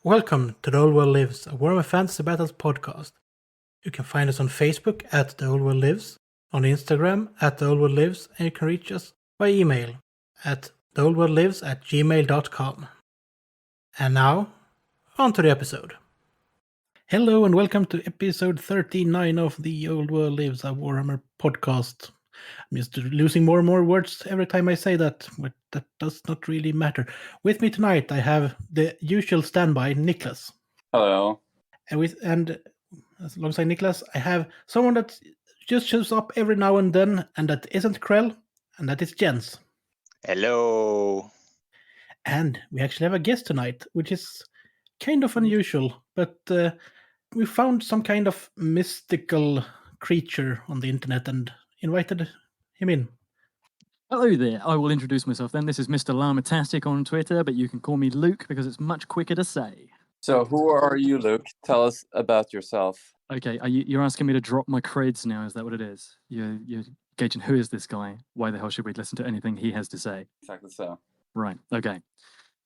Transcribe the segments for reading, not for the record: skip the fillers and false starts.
Welcome to The Old World Lives, a Warhammer Fantasy Battles podcast. You can find us on Facebook at The Old World Lives, on Instagram at The Old World Lives, and you can reach us by email at theoldworldlives@gmail.com. And now, on to the episode. Hello and welcome to episode 39 of The Old World Lives, a Warhammer podcast. I'm just losing more and more words every time I say that, but that does not really matter. With me tonight, I have the usual standby, Niklas. Hello. And alongside Niklas, I have someone that just shows up every now and then, and that isn't Krell, and that is Jens. Hello. And we actually have a guest tonight, which is kind of unusual, but we found some kind of mystical creature on the internet and invited him in. Hello there. I will introduce myself then. This is MrLlamatastic on Twitter, but you can call me Luke because it's much quicker to say. So who are you, Luke? Tell us about yourself. Okay, you're asking me to drop my creds now, is that what it is? You're gauging who is this guy? Why the hell should we listen to anything he has to say? Exactly so. Right, okay.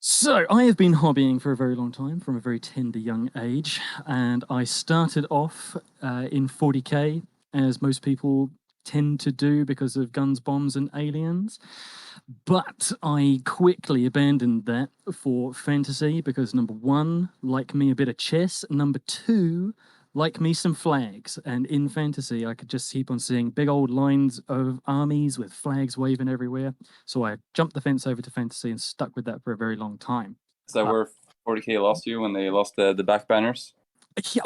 So, I have been hobbying for a very long time, from a very tender young age, and I started off in 40k, as most people tend to do because of guns, bombs, and aliens. But I quickly abandoned that for fantasy because, number one, like me a bit of chess, number two, like me some flags. And in fantasy, I could just keep on seeing big old lines of armies with flags waving everywhere. So I jumped the fence over to fantasy and stuck with that for a very long time. Is that where 40k lost you when they lost the back banners? Yeah,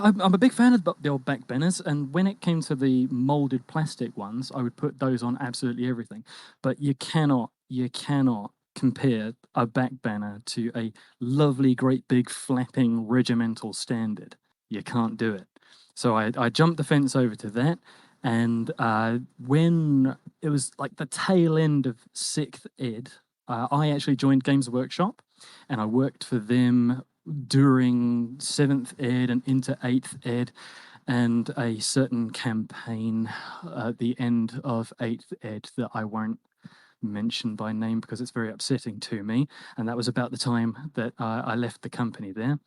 I'm a big fan of the old back banners, and when it came to the molded plastic ones, I would put those on absolutely everything. But you cannot compare a back banner to a lovely, great, big, flapping regimental standard. You can't do it. So I jumped the fence over to that, and when it was like the tail end of 6th ed, I actually joined Games Workshop, and I worked for them during 7th ed and into 8th ed, and a certain campaign at the end of 8th ed that I won't mention by name because it's very upsetting to me, and that was about the time that I left the company there.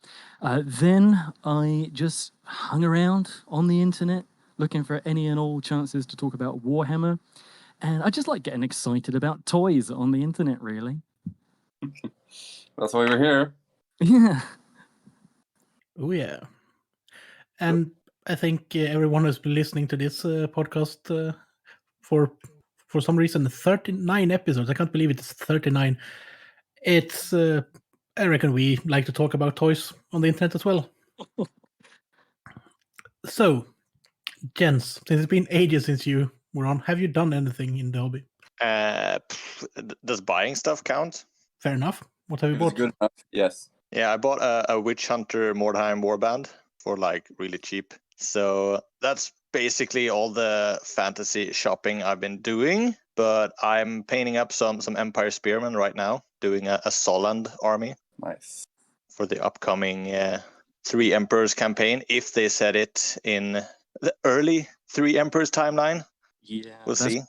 Then I just hung around on the internet looking for any and all chances to talk about Warhammer, and I just like getting excited about toys on the internet, really. That's why we're here. Yeah. Oh, yeah. And I think everyone who's been listening to this podcast for some reason, 39 episodes. I can't believe it's 39. It's, I reckon we like to talk about toys on the internet as well. So, Jens, since it's been ages since you were on, have you done anything in the hobby? Does buying stuff count? Fair enough. What have you If it's bought? good enough, yes. Yeah, I bought a Witch Hunter Mordheim warband for like really cheap. So that's basically all the fantasy shopping I've been doing. But I'm painting up some Empire Spearmen right now, doing a Solland army. Nice. For the upcoming Three Emperors campaign, if they set it in the early Three Emperors timeline. Yeah, we'll see.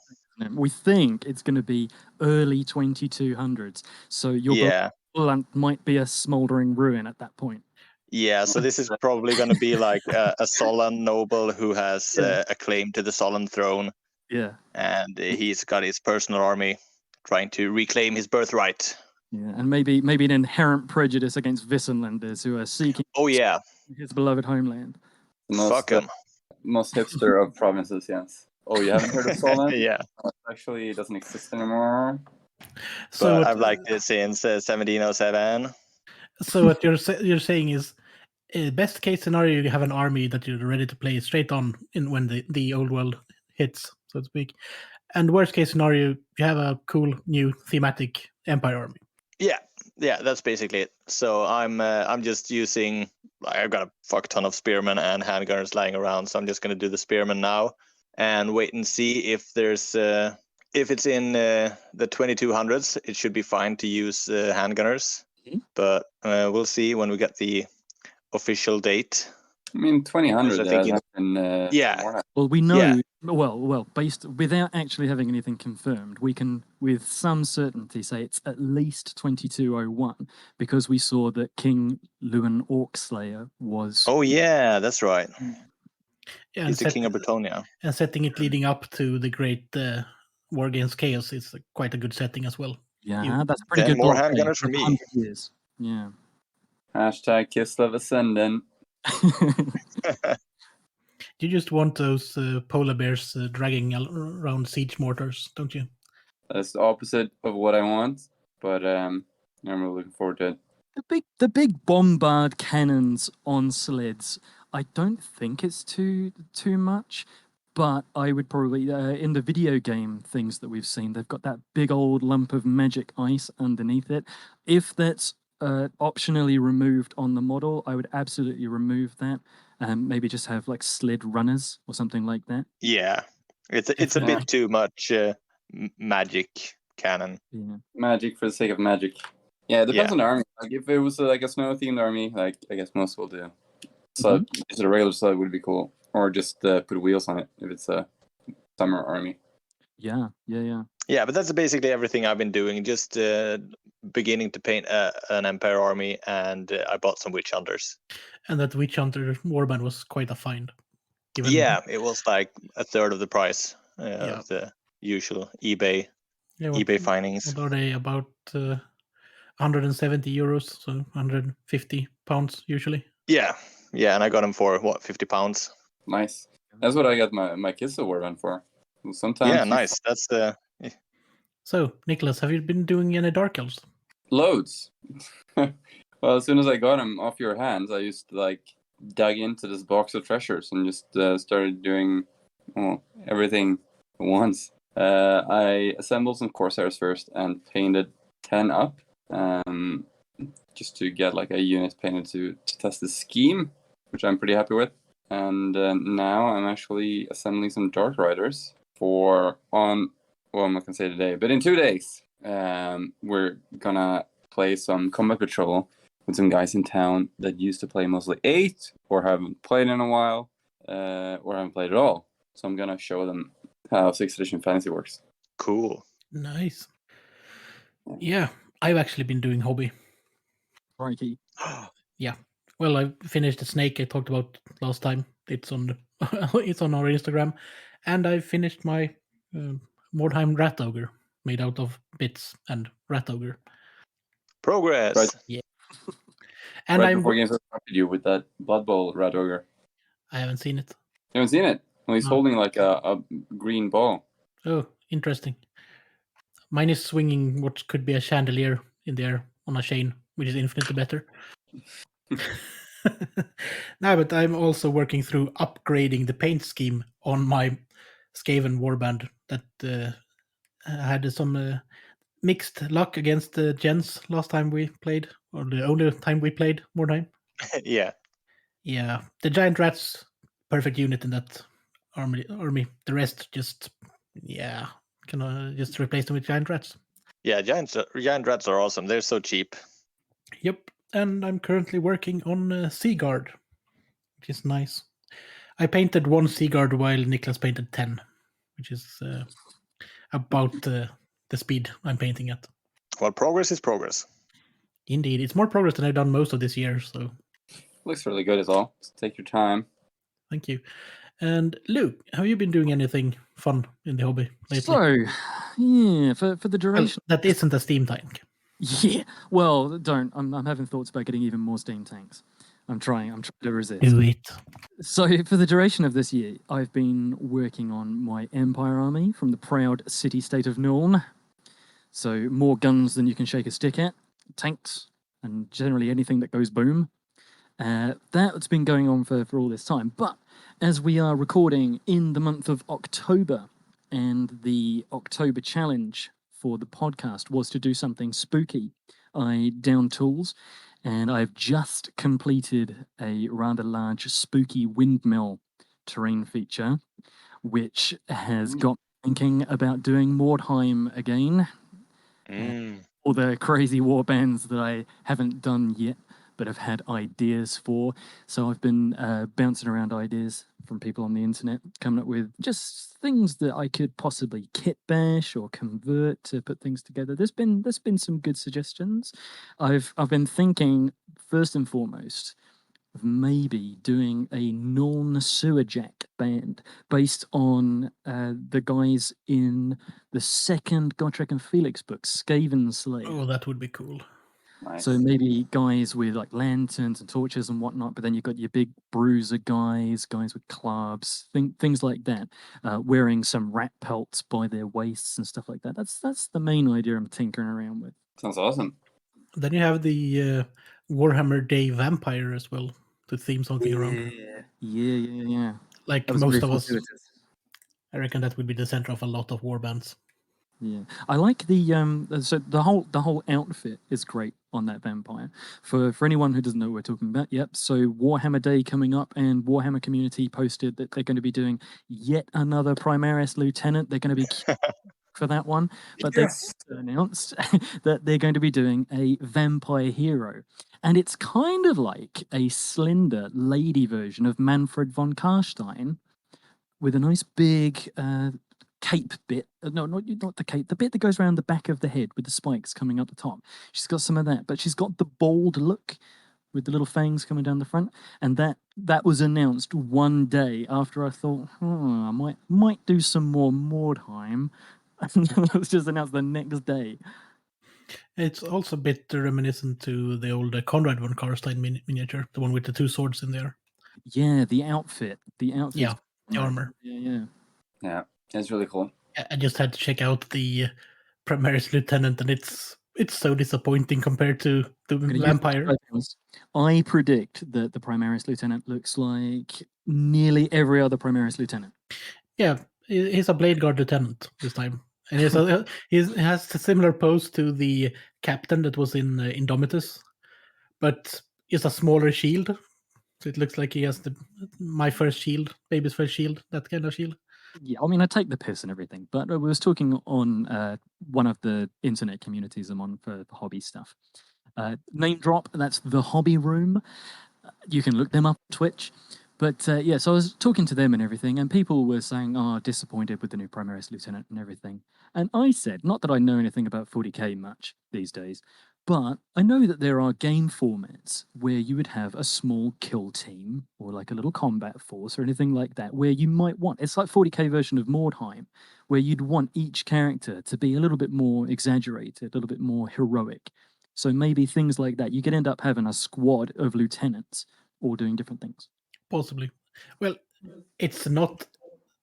We think it's going to be early 2200s, so your land might be a smoldering ruin at that point. Yeah, so this is probably going to be like a Solon noble who has a claim to the Solon throne. Yeah. And he's got his personal army trying to reclaim his birthright. Yeah, and maybe an inherent prejudice against Wissenlanders who are seeking his beloved homeland. Fuck him. Most hipster of provinces, yes. Oh, you haven't heard of Solon? Yeah. Actually, it doesn't exist anymore. So I've liked it since 1707. So what you're saying is, best case scenario, you have an army that you're ready to play straight on when the old world hits, so to speak. And worst case scenario, you have a cool new thematic Empire army. Yeah, that's basically it. So I'm just using. I've got a fuck ton of spearmen and handgunners lying around, so I'm just gonna do the spearmen now and wait and see if there's if it's in the 2200s. It should be fine to use handgunners, but we'll see when we get the official date. I mean, 2000 I has think happened. Yeah. More Well, we know. Yeah. Well, based without actually having anything confirmed, we can with some certainty say it's at least 2201 because we saw that King Luan Orcslayer was. Oh yeah, that's right. Yeah, He's the king of Bretonia. and setting it leading up to the great War Against Chaos is quite a good setting as well. Yeah, that's a pretty Then good more role play handgunners for with me. 100 years. Yeah. Hashtag Kislev Ascendant. You just want those polar bears dragging around siege mortars, don't you? That's the opposite of what I want, but I'm really looking forward to it. The big bombard cannons on sleds. I don't think it's too much, but I would probably in the video game things that we've seen, they've got that big old lump of magic ice underneath it. If that's optionally removed on the model, I would absolutely remove that. Maybe just have like sled runners or something like that. Yeah, it's a Definitely. bit too much magic cannon. Yeah. Magic for the sake of magic. Yeah, it depends Yeah. on the army. Like if it was like a snow-themed army, like I guess most will do. So just a regular sled would be cool, or just put wheels on it if it's a summer army. Yeah. Yeah, but that's basically everything I've been doing. Just beginning to paint an Empire army, and I bought some Witch Hunters. And that Witch Hunter warband was quite a find. Yeah, it was like a third of the price Yeah. of the usual eBay Yeah, eBay findings. What are they? About 170 euros, so 150 pounds usually. Yeah, and I got them for what, 50 pounds. Nice. That's what I got my kids award on for. Sometimes. Yeah, nice. That's So, Niklas, have you been doing any Dark Elves? Loads. Well, as soon as I got them off your hands, I just dug into this box of treasures and just started doing everything at once. I assembled some Corsairs first and painted 10 up, just to get like a unit painted to test the scheme, which I'm pretty happy with. And now I'm actually assembling some Dark Riders I'm not gonna say today, but in 2 days, we're gonna play some Combat Patrol with some guys in town that used to play mostly 8 or haven't played in a while, or haven't played at all. So I'm gonna show them how 6th edition fantasy works. cool. Nice. Yeah, I've actually been doing hobby. Crikey. Yeah. Well, I finished the snake I talked about last time. It's on it's on our Instagram, and I finished my Mordheim Rat Ogre made out of bits and Rat Ogre. Progress. Right. And right before games started you with that Blood Bowl Rat Ogre. I haven't seen it. You haven't seen it? Well, he's No. holding like a green ball. Oh, interesting. Mine is swinging what could be a chandelier in the air on a chain, which is infinitely better. No, but I'm also working through upgrading the paint scheme on my Skaven warband that had some mixed luck against the gens last time we played, or the only time we played Mordheim. Yeah. Yeah, the giant rats, perfect unit in that army. The rest just, can I just replace them with giant rats? Yeah, giant rats are awesome. They're so cheap. Yep, and I'm currently working on Seaguard, which is nice. I painted 1 Seaguard while Niklas painted 10, which is about the speed I'm painting at. Well, progress is progress. Indeed, it's more progress than I've done most of this year, so Looks really good as well. Just take your time. thank you. And Luke, have you been doing anything fun in the hobby lately? So, yeah, for the Well, duration. that isn't a Steam tank. Yeah. Well, don't. I'm having thoughts about getting even more steam tanks. I'm trying to resist. Do it. So for the duration of this year, I've been working on my Empire army from the proud city-state of Nuln. So more guns than you can shake a stick at, tanks, and generally anything that goes boom. That's been going on for all this time. But as we are recording in the month of October, and the October challenge for the podcast was to do something spooky, I downed tools, and I've just completed a rather large spooky windmill terrain feature, which has got me thinking about doing Mordheim again. All the crazy war bands that I haven't done yet. but have had ideas for. So I've been bouncing around ideas from people on the internet, coming up with just things that I could possibly kit bash or convert to put things together. There's been some good suggestions. I've been thinking first and foremost of maybe doing a non-sewer jack band based on the guys in the second Gotrek and Felix book, Skaven Slayer. Oh, that would be cool. Nice. So maybe guys with like lanterns and torches and whatnot, but then you've got your big bruiser guys with clubs, things like that, wearing some rat pelts by their waists and stuff like that. That's the main idea I'm tinkering around with. Sounds awesome. Then you have the Warhammer Day Vampire as well to theme something around. Yeah. Like That was most very of us, fortuitous. I reckon that would be the center of a lot of warbands. Yeah, I like the so the whole outfit is great on that vampire. For anyone who doesn't know what we're talking about, yep. So Warhammer Day coming up, and Warhammer community posted that they're going to be doing yet another Primaris Lieutenant. They're going to be for that one, but Yes. they announced that they're going to be doing a vampire hero, and it's kind of like a slender lady version of Manfred von Karstein, with a nice big cape bit. No, not the cape. The bit that goes around the back of the head with the spikes coming up the top. She's got some of that, but she's got the bald look with the little fangs coming down the front. And that was announced one day after I thought, I might do some more Mordheim. And it was just announced the next day. It's also a bit reminiscent to the old Conrad von Karstein miniature, the one with the two swords in there. Yeah, the outfit. Yeah, the armor. Yeah. It's really cool. I just had to check out the Primaris Lieutenant, and it's so disappointing compared to the Vampire. I predict that the Primaris Lieutenant looks like nearly every other Primaris Lieutenant. Yeah, he's a Blade Guard Lieutenant this time. And he has a similar pose to the captain that was in Indomitus, but it's a smaller shield. So it looks like he has my first shield, baby's first shield, that kind of shield. Yeah, I mean, I take the piss and everything, but I was talking on one of the internet communities I'm on for hobby stuff. Name drop, that's the Hobby Room. You can look them up on Twitch. But so I was talking to them and everything, and people were saying, disappointed with the new Primaris Lieutenant and everything. And I said, not that I know anything about 40k much these days, but I know that there are game formats where you would have a small kill team or like a little combat force or anything like that, where you might want, it's like 40k version of Mordheim, where you'd want each character to be a little bit more exaggerated, a little bit more heroic. So maybe things like that. You could end up having a squad of lieutenants all doing different things. Possibly. Well, it's not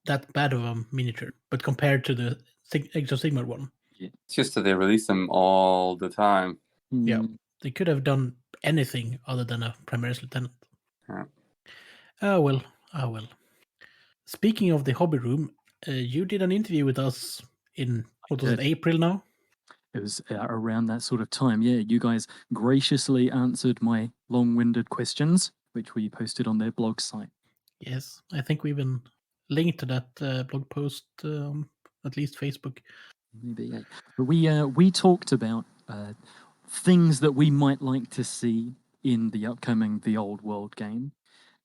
that bad of a miniature, but compared to the Age of Sigmar one. It's just that they release them all the time. Yeah, they could have done anything other than a Primaris Lieutenant. Yeah. Oh well. Speaking of the Hobby Room, you did an interview with us in, what was it, April now? It was around that sort of time. Yeah, you guys graciously answered my long-winded questions, which we posted on their blog site. Yes, I think we even linked to that blog post, at least Facebook. Maybe, yeah. But we talked about things that we might like to see in the upcoming The Old World game,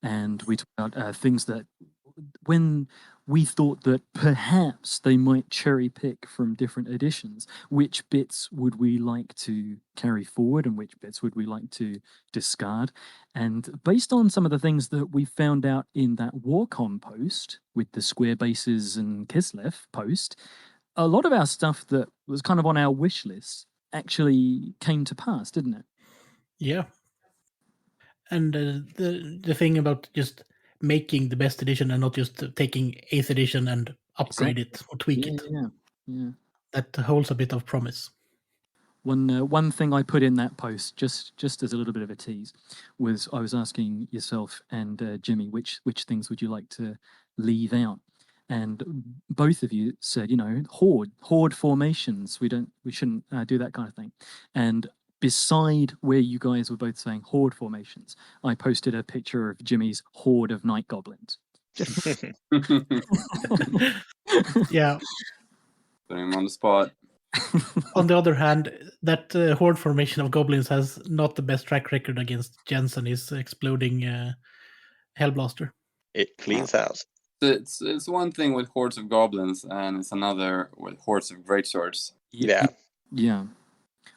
and we talked about things that when we thought that perhaps they might cherry pick from different editions, which bits would we like to carry forward and which bits would we like to discard. And based on some of the things that we found out in that Warcom post with the square bases and Kislev post, a lot of our stuff that was kind of on our wish list actually came to pass, didn't it? Yeah. And the thing about just making the best edition and not just taking 8th edition and upgrade it or tweak it. Yeah. That holds a bit of promise. One thing I put in that post, just as a little bit of a tease, was I was asking yourself and Jimmy which things would you like to leave out, and both of you said, horde formations. We shouldn't do that kind of thing. And beside where you guys were both saying horde formations, I posted a picture of Jimmy's horde of night goblins. Yeah. Putting him on the spot. On the other hand, that horde formation of goblins has not the best track record against Jensen, his exploding Hellblaster. It cleans house. It's one thing with hordes of goblins, and it's another with hordes of greatswords. Yeah. Yeah.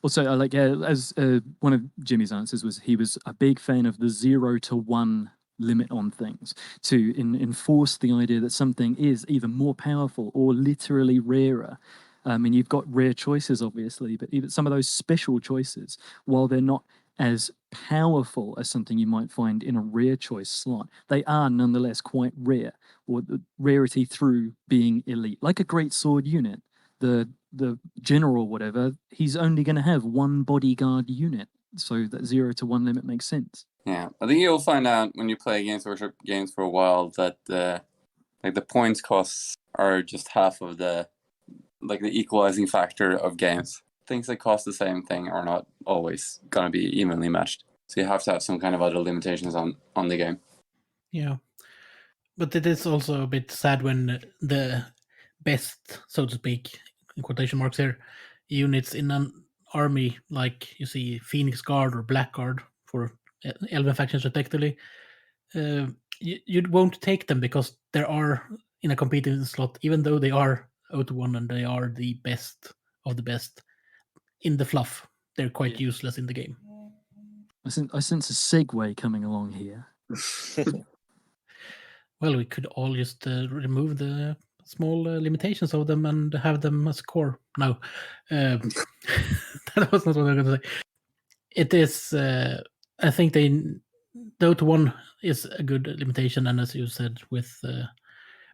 Also, as one of Jimmy's answers was, he was a big fan of the 0 to 1 limit on things to enforce the idea that something is either more powerful or literally rarer. I mean, you've got rare choices, obviously, but even some of those special choices, while they're not as powerful as something you might find in a rare choice slot, they are nonetheless quite rare, or the rarity through being elite. Like a great sword unit, the general, whatever, he's only going to have one bodyguard unit, so that 0 to 1 limit makes sense. Yeah, I think you'll find out when you play Games Workshop games for a while that the points costs are just half of the equalizing factor of games. Things that cost the same thing are not always going to be evenly matched. So you have to have some kind of other limitations on the game. Yeah. But it is also a bit sad when the best, so to speak, in quotation marks here, units in an army, like you see Phoenix Guard or Blackguard for Elven factions respectively, you won't take them because they are in a competing slot, even though they are 0-1 and they are the best of the best in the fluff. They're quite useless in the game. I sense a segue coming along here. Well, we could all just remove the small limitations of them and have them as core. No, that was not what I was going to say. It is, I think Dota 1 is a good limitation, and as you said, with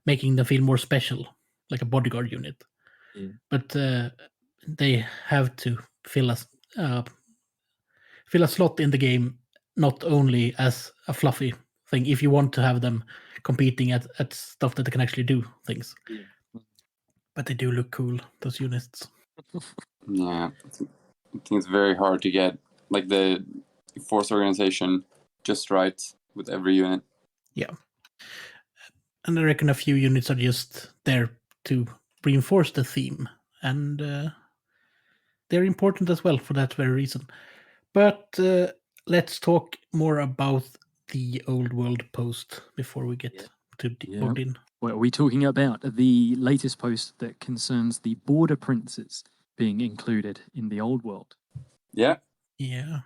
making them feel more special, like a bodyguard unit. Yeah. But they have to fill a slot in the game, not only as a fluffy thing, if you want to have them competing at stuff that they can actually do things. Yeah. But they do look cool, those units. Yeah, I think it's very hard to get the force organization just right with every unit. Yeah. And I reckon a few units are just there to reinforce the theme. And they're important as well for that very reason. But let's talk more about the old world post before we get too bogged in. Well, are we talking about the latest post that concerns the border princes being included in the old world? Yeah. Yeah.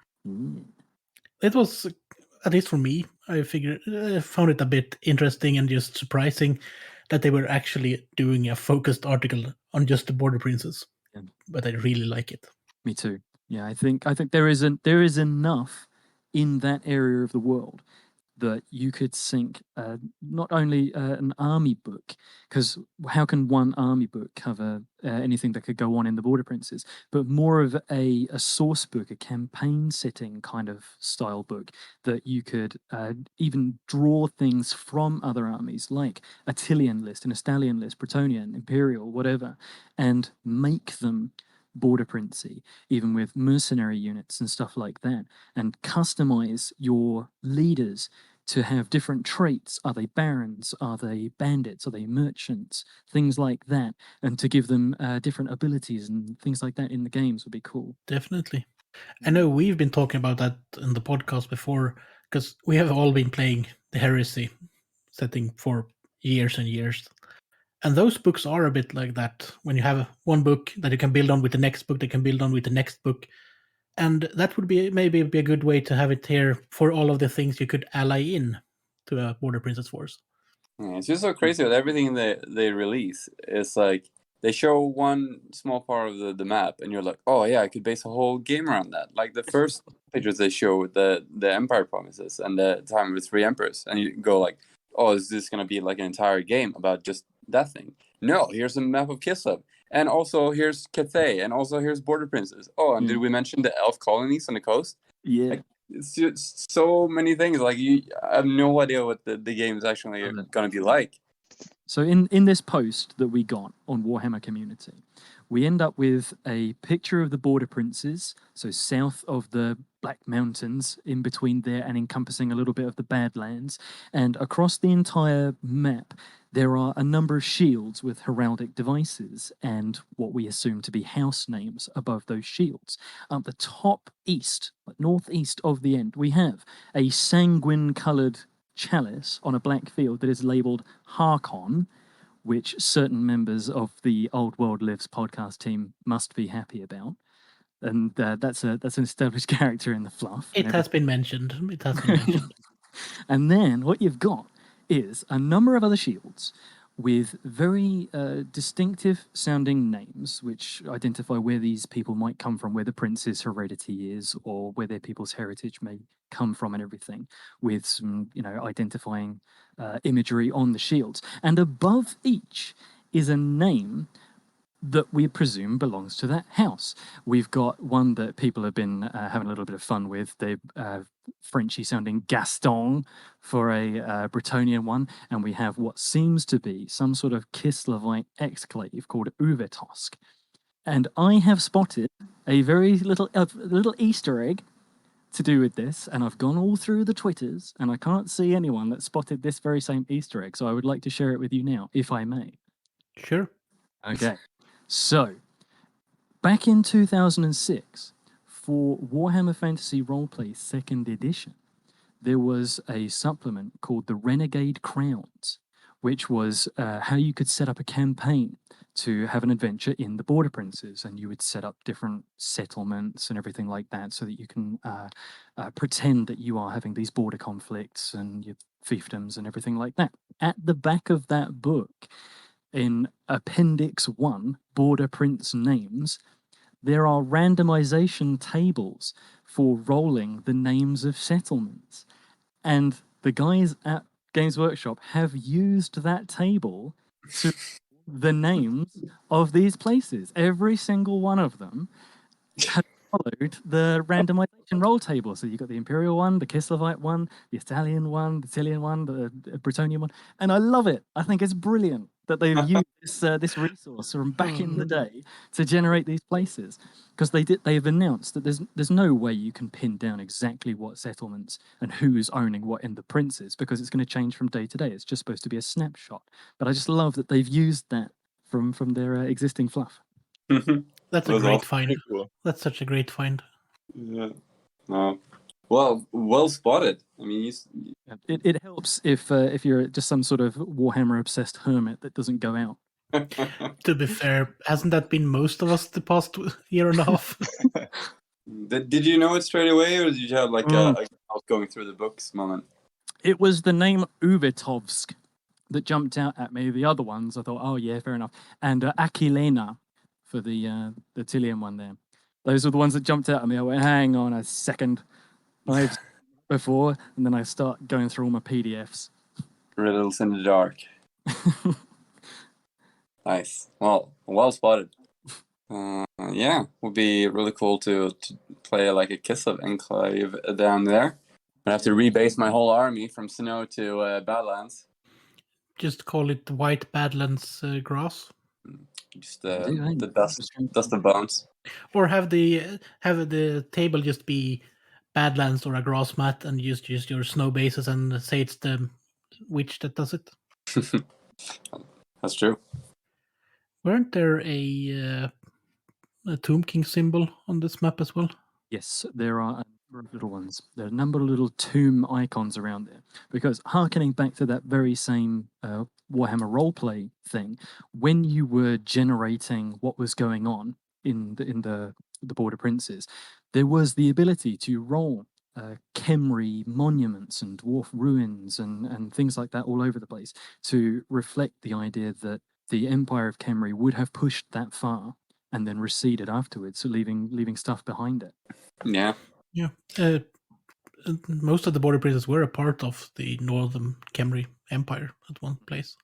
It was, at least for me, I found it a bit interesting and just surprising that they were actually doing a focused article on just the border princes. Yeah. But I really like it. Me too. Yeah, I think there is enough in that area of the world that you could sink not only an army book, because how can one army book cover anything that could go on in the Border Princes, but more of a source book, a campaign setting kind of style book that you could even draw things from other armies, like a Tillian list, an Estalian list, Bretonnian, Imperial, whatever, and make them Border Princey, even with mercenary units and stuff like that, and customize your leaders to have different traits. Are they barons? Are they bandits? Are they merchants? Things like that. And to give them different abilities and things like that in the games would be cool. Definitely. I know we've been talking about that in the podcast before, because we have all been playing the Heresy setting for years and years. And those books are a bit like that. When you have one book that you can build on with the next book, that can build on with the next book. And that would be maybe a good way to have it here for all of the things you could ally in to a Border Princess Force. Yeah, it's just so crazy with everything they release. It's like they show one small part of the map, and you're like, oh yeah, I could base a whole game around that. Like the first pictures they show the Empire Promises and the time with 3 Emperors, and you go like, oh, is this gonna be like an entire game about just that thing? No, here's a map of Kislev. And also here's Cathay, and also here's Border Princes. Oh, and did we mention the elf colonies on the coast? Yeah. Like, it's just so many things. Like I have no idea what the game is actually going to be like. So in this post that we got on Warhammer Community, we end up with a picture of the border princes, so south of the Black Mountains, in between there and encompassing a little bit of the Badlands. And across the entire map, there are a number of shields with heraldic devices and what we assume to be house names above those shields. At the top east, northeast of the end, we have a sanguine-coloured chalice on a black field that is labelled Harkon, which certain members of the Old World Lives podcast team must be happy about. And that's an established character in the fluff. It has been mentioned. It has been mentioned. And then what you've got is a number of other shields with very distinctive sounding names, which identify where these people might come from, where the prince's heredity is, or where their people's heritage may come from and everything, with some, identifying imagery on the shields. And above each is a name that we presume belongs to that house. We've got one that people have been having a little bit of fun with, the Frenchy sounding Gaston for a Bretonnian one, and we have what seems to be some sort of Kislevite exclave called Uvetosk. And I have spotted a very little Easter egg to do with this, and I've gone all through the Twitters, and I can't see anyone that spotted this very same Easter egg, so I would like to share it with you now, if I may. Sure. Okay. So, back in 2006, for Warhammer Fantasy Roleplay 2nd edition, there was a supplement called the Renegade Crowns, which was how you could set up a campaign to have an adventure in the Border Princes, and you would set up different settlements and everything like that so that you can pretend that you are having these border conflicts and your fiefdoms and everything like that. At the back of that book, in Appendix 1, Border Prince Names, there are randomization tables for rolling the names of settlements. And the guys at Games Workshop have used that table to the names of these places. Every single one of them has followed the randomization roll table. So you've got the Imperial one, the Kislevite one, the Italian one, the Sicilian one, the Bretonnian one. And I love it. I think it's brilliant that they've used this resource from back in the day to generate these places, because they've announced that there's no way you can pin down exactly what settlements and who's owning what in the princes, because it's going to change from day to day. It's just supposed to be a snapshot. But I just love that they've used that from their existing fluff. That's a Was great awesome. find. Pretty cool. That's such a great find. Yeah. Well spotted. I mean, It helps if you're just some sort of Warhammer obsessed hermit that doesn't go out. To be fair, hasn't that been most of us the past year and a half? Did you know it straight away, or did you have like a going through the books moment? It was the name Uvetovsk that jumped out at me. The other ones, I thought, oh yeah, fair enough. And Akilena for the Tilian one there. Those are the ones that jumped out at me. I went, hang on a second. I've before, and then I start going through all my PDFs. Riddles in the dark. Nice. Well spotted. Yeah, would be really cool to play like a Kislev enclave down there. I have to rebase my whole army from snow to Badlands. Just call it White Badlands grass, Just the dust of bones. or have the table just be Badlands or a grass mat, and just use your snow bases and say it's the witch that does it. That's true. Weren't there a Tomb King symbol on this map as well? Yes, there are a number of little ones. There are a number of little tomb icons around there. Because harkening back to that very same Warhammer roleplay thing, when you were generating what was going on in the Border Princes, there was the ability to roll Khemri monuments and dwarf ruins and things like that all over the place to reflect the idea that the Empire of Khemri would have pushed that far and then receded afterwards, so leaving stuff behind it. Yeah. Most of the Border Princes were a part of the Northern Khemri Empire at one place.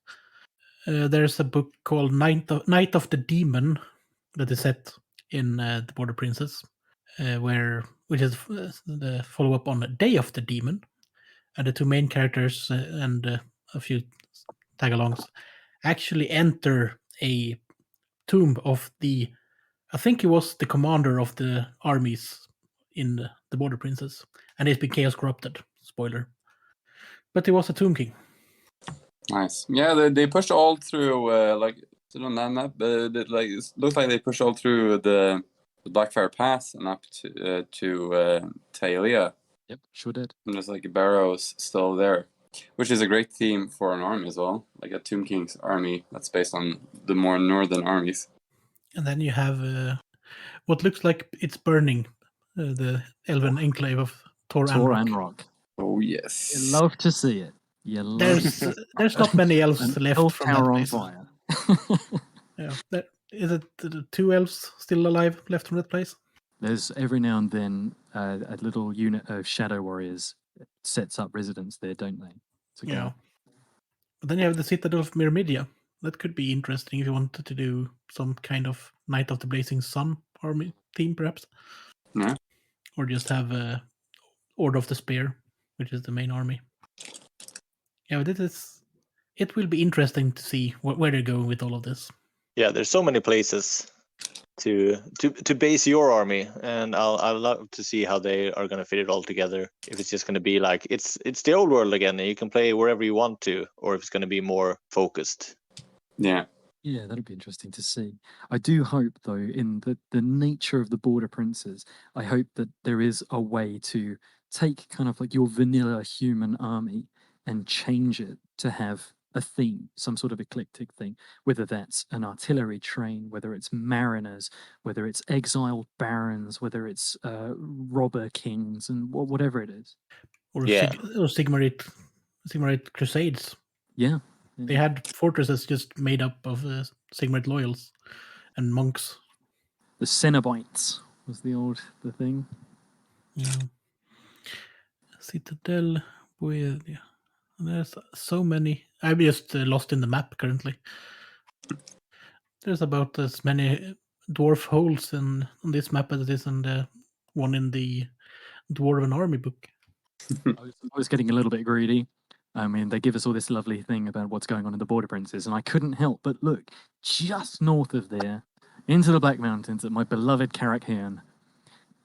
There's a book called Night of the Demon that is set in the Border Princes, which is the follow-up on Day of the Demon, and the two main characters and a few tag-alongs actually enter a tomb of I think he was the commander of the armies in the Border Princes, and he's been chaos corrupted. Spoiler. But he was a tomb king. Nice. Yeah, they pushed all through like on that map. Like it looks like they pushed all through the Blackfire Pass and up to Taelia. Yep, sure did. And there's like barrows still there, which is a great theme for an army as well, like a Tomb King's army that's based on the more northern armies. And then you have what looks like it's burning, the Elven enclave of Tor Anrock. Oh yes. You love to see it. You love There's not many elves an left elf from that tower on place. fire. Yeah, is it the 2 elves still alive left from that place? There's every now and then a little unit of shadow warriors sets up residence there, don't they? To Yeah. But then you have the Citadel of Myrmidia. That could be interesting if you wanted to do some kind of Knight of the Blazing Sun army theme, perhaps. Yeah. Or just have Order of the Spear, which is the main army. Yeah, but it will be interesting to see where they're going with all of this. Yeah, there's so many places to base your army, and I'll love to see how they are going to fit it all together. If it's just going to be like it's the old world again, and you can play wherever you want to, or if it's going to be more focused. Yeah. Yeah, that'll be interesting to see. I do hope, though, in the nature of the Border Princes, I hope that there is a way to take kind of like your vanilla human army and change it to have a theme, some sort of eclectic thing, whether that's an artillery train, whether it's mariners, whether it's exiled barons, whether it's robber kings, and whatever it is. Or Yeah. Sigmarite Crusades. Yeah. They had fortresses just made up of Sigmarite loyals and monks. The Cenobites was the thing. Yeah. Citadel with there's so many. I'm just lost in the map currently. There's about as many dwarf holes on this map as it is on the one in the Dwarven Army book. I was getting a little bit greedy. I mean, they give us all this lovely thing about what's going on in the Border Princes, and I couldn't help but look just north of there into the Black Mountains at my beloved Carrickhearn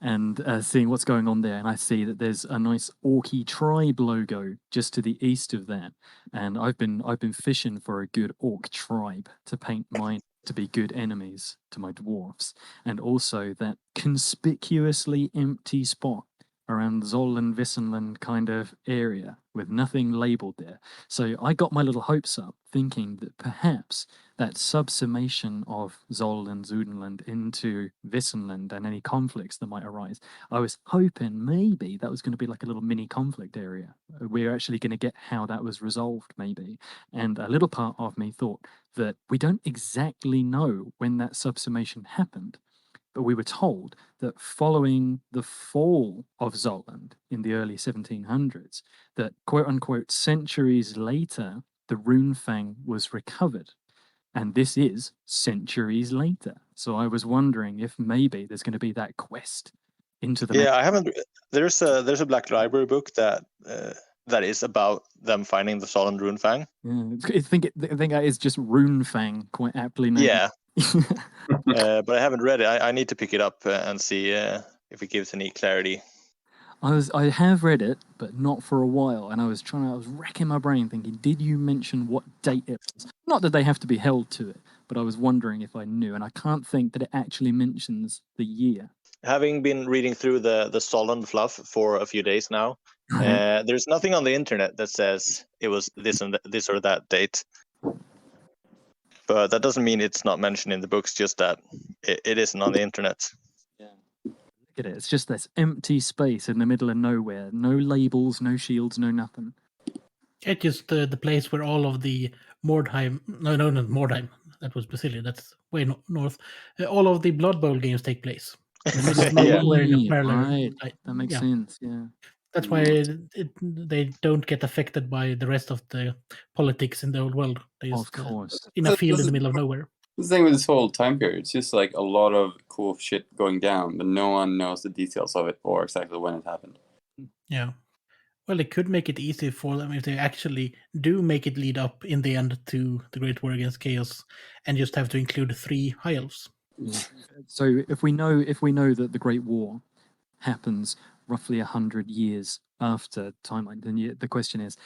and seeing what's going on there. And I see that there's a nice Orky tribe logo just to the east of that. And I've been fishing for a good Orc tribe to paint mine to be good enemies to my dwarfs, and also that conspicuously empty spot around Zoll Vissenland kind of area with nothing labeled there. So I got my little hopes up thinking that perhaps that subsummation of Zoll and Zudenland into Vissenland and any conflicts that might arise, I was hoping maybe that was going to be like a little mini conflict area. We're actually going to get how that was resolved maybe. And a little part of me thought that we don't exactly know when that subsummation happened, but we were told that following the fall of Zoland in the early 1700s, that quote-unquote centuries later, the Runefang was recovered. And this is centuries later. So I was wondering if maybe there's going to be that quest into the... Yeah, I haven't... There's a Black Library book that is about them finding the Zoland Runefang. Yeah, I think that is just Runefang, quite aptly named. Yeah. But I haven't read it. I need to pick it up and see if it gives any clarity. I have read it, but not for a while, and I was racking my brain thinking, did you mention what date it was? Not that they have to be held to it, but I was wondering if I knew, and I can't think that it actually mentions the year. Having been reading through the Zoland fluff for a few days now, there's nothing on the internet that says it was this or that date. But that doesn't mean it's not mentioned in the books, just that it isn't on the internet. Yeah. Look at it. It's just this empty space in the middle of nowhere. No labels, no shields, no nothing. It's just the place where all of the Mordheim... No, not Mordheim. That was Basilia. That's way north. All of the Blood Bowl games take place. In the middle of nowhere in a parallel. Right. That makes sense, yeah. That's why they don't get affected by the rest of the politics in the old world. They just, of course. In a field in the middle of nowhere. The thing with this whole time period, it's just like a lot of cool shit going down, but no one knows the details of it or exactly when it happened. Yeah. Well, it could make it easy for them if they actually do make it lead up in the end to the Great War Against Chaos, and just have to include 3 high elves. So if we know that the Great War happens roughly 100 years after timeline, then the question is,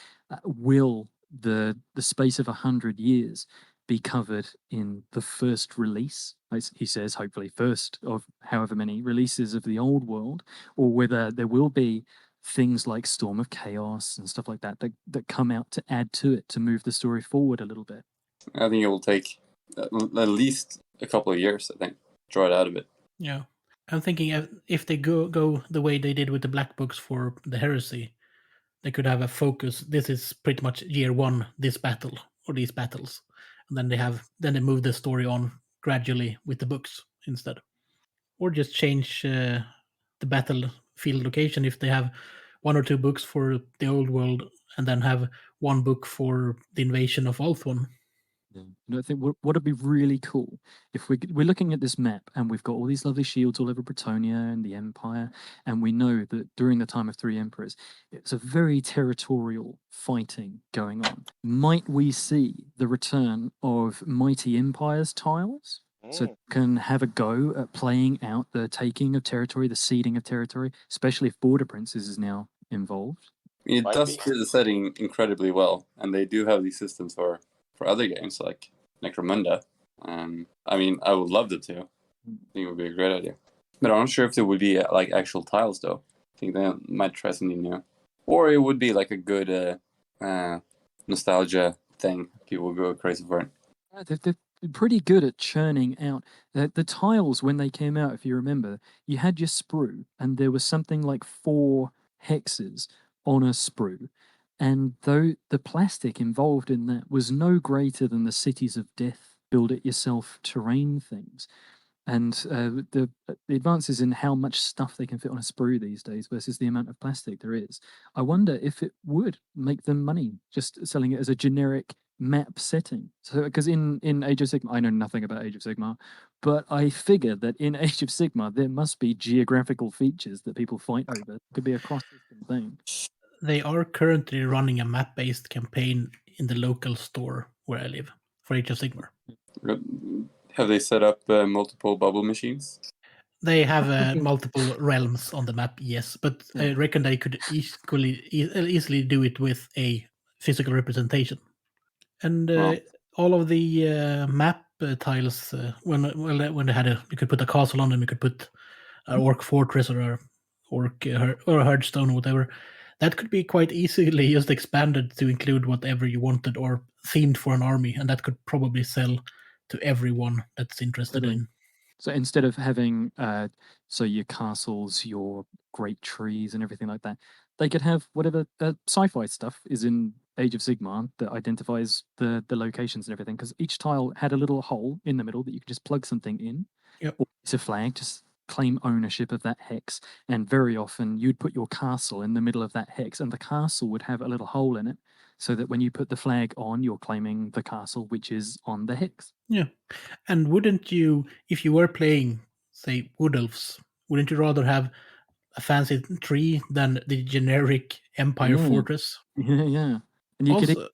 will the space of 100 years be covered in the first release? He says, hopefully first of however many releases of the old world, or whether there will be things like Storm of Chaos and stuff like that come out to add to it, to move the story forward a little bit. I think it will take at least a couple of years, I think, draw it out of it. Yeah. I'm thinking if they go the way they did with the Black Books for the Heresy, they could have a focus. This is pretty much year 1, this battle, or these battles. And then they move the story on gradually with the books instead. Or just change the battlefield location if they have 1 or 2 books for the old world, and then have 1 book for the invasion of Ulthuan. I think what would be really cool if we're looking at this map and we've got all these lovely shields all over Bretonia and the Empire, and we know that during the time of 3 Emperors, it's a very territorial fighting going on. Might we see the return of Mighty Empires tiles? So can have a go at playing out the taking of territory, the ceding of territory, especially if Border Princes is now involved. It Might does be. fit the setting incredibly well, and they do have these systems for other games like Necromunda. I mean, I would love them to. I think it would be a great idea. But I'm not sure if there would be like actual tiles though. I think they might try something new, or it would be like a good nostalgia thing. People would go crazy for it. They're pretty good at churning out the tiles when they came out. If you remember, you had your sprue, and there was something like 4 hexes on a sprue, and though the plastic involved in that was no greater than the Cities of Death build-it-yourself terrain things. And the advances in how much stuff they can fit on a sprue these days versus the amount of plastic there is, I wonder if it would make them money just selling it as a generic map setting. So, because in Age of Sigmar, I know nothing about Age of Sigmar, but I figure that in Age of Sigmar there must be geographical features that people fight over. It could be a cross-system thing. They are currently running a map-based campaign in the local store where I live for Age of Sigmar. Have they set up multiple bubble machines? They have multiple realms on the map, yes, but I reckon they could easily do it with a physical representation. And all of the map tiles, when they had you could put a castle on them, you could put an orc fortress or a orc or a herdstone or whatever. That could be quite easily just expanded to include whatever you wanted or themed for an army, and that could probably sell to everyone that's interested in. So instead of having so your castles, your great trees, and everything like that, they could have whatever sci-fi stuff is in Age of Sigmar that identifies the locations and everything. Because each tile had a little hole in the middle that you could just plug something in. Yep. Or it's a flag, just claim ownership of that hex. And very often you'd put your castle in the middle of that hex, and the castle would have a little hole in it, so that when you put the flag on, you're claiming the castle which is on the hex. Yeah. And wouldn't you, if you were playing, say, Wood Elves, wouldn't you rather have a fancy tree than the generic Empire fortress? Yeah. And you Also,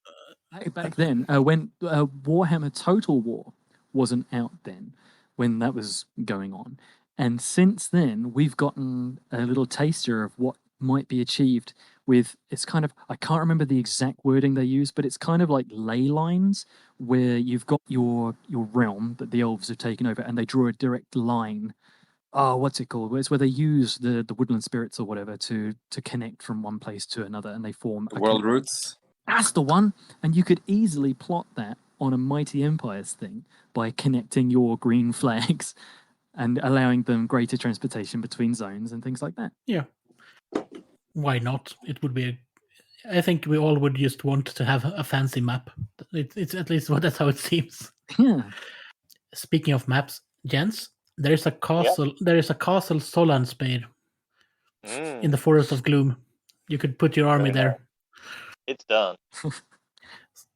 could back then, when Warhammer Total War wasn't out then, when that was going on. And since then, we've gotten a little taster of what might be achieved with, it's kind of, I can't remember the exact wording they use, but it's kind of like ley lines, where you've got your realm that the elves have taken over, and they draw a direct line. Oh, what's it called? It's where they use the woodland spirits or whatever to connect from one place to another, and they form a World Roots? That's the one. And you could easily plot that on a Mighty Empires thing by connecting your green flags and allowing them greater transportation between zones and things like that. yeah. Why not? It would be I think we all would just want to have a fancy map. It's at least that's how it seems. Yeah. Speaking of maps, Jens, there is a castle. There is a castle Solandspeir in the Forest of Gloom. You could put your army there. It's done.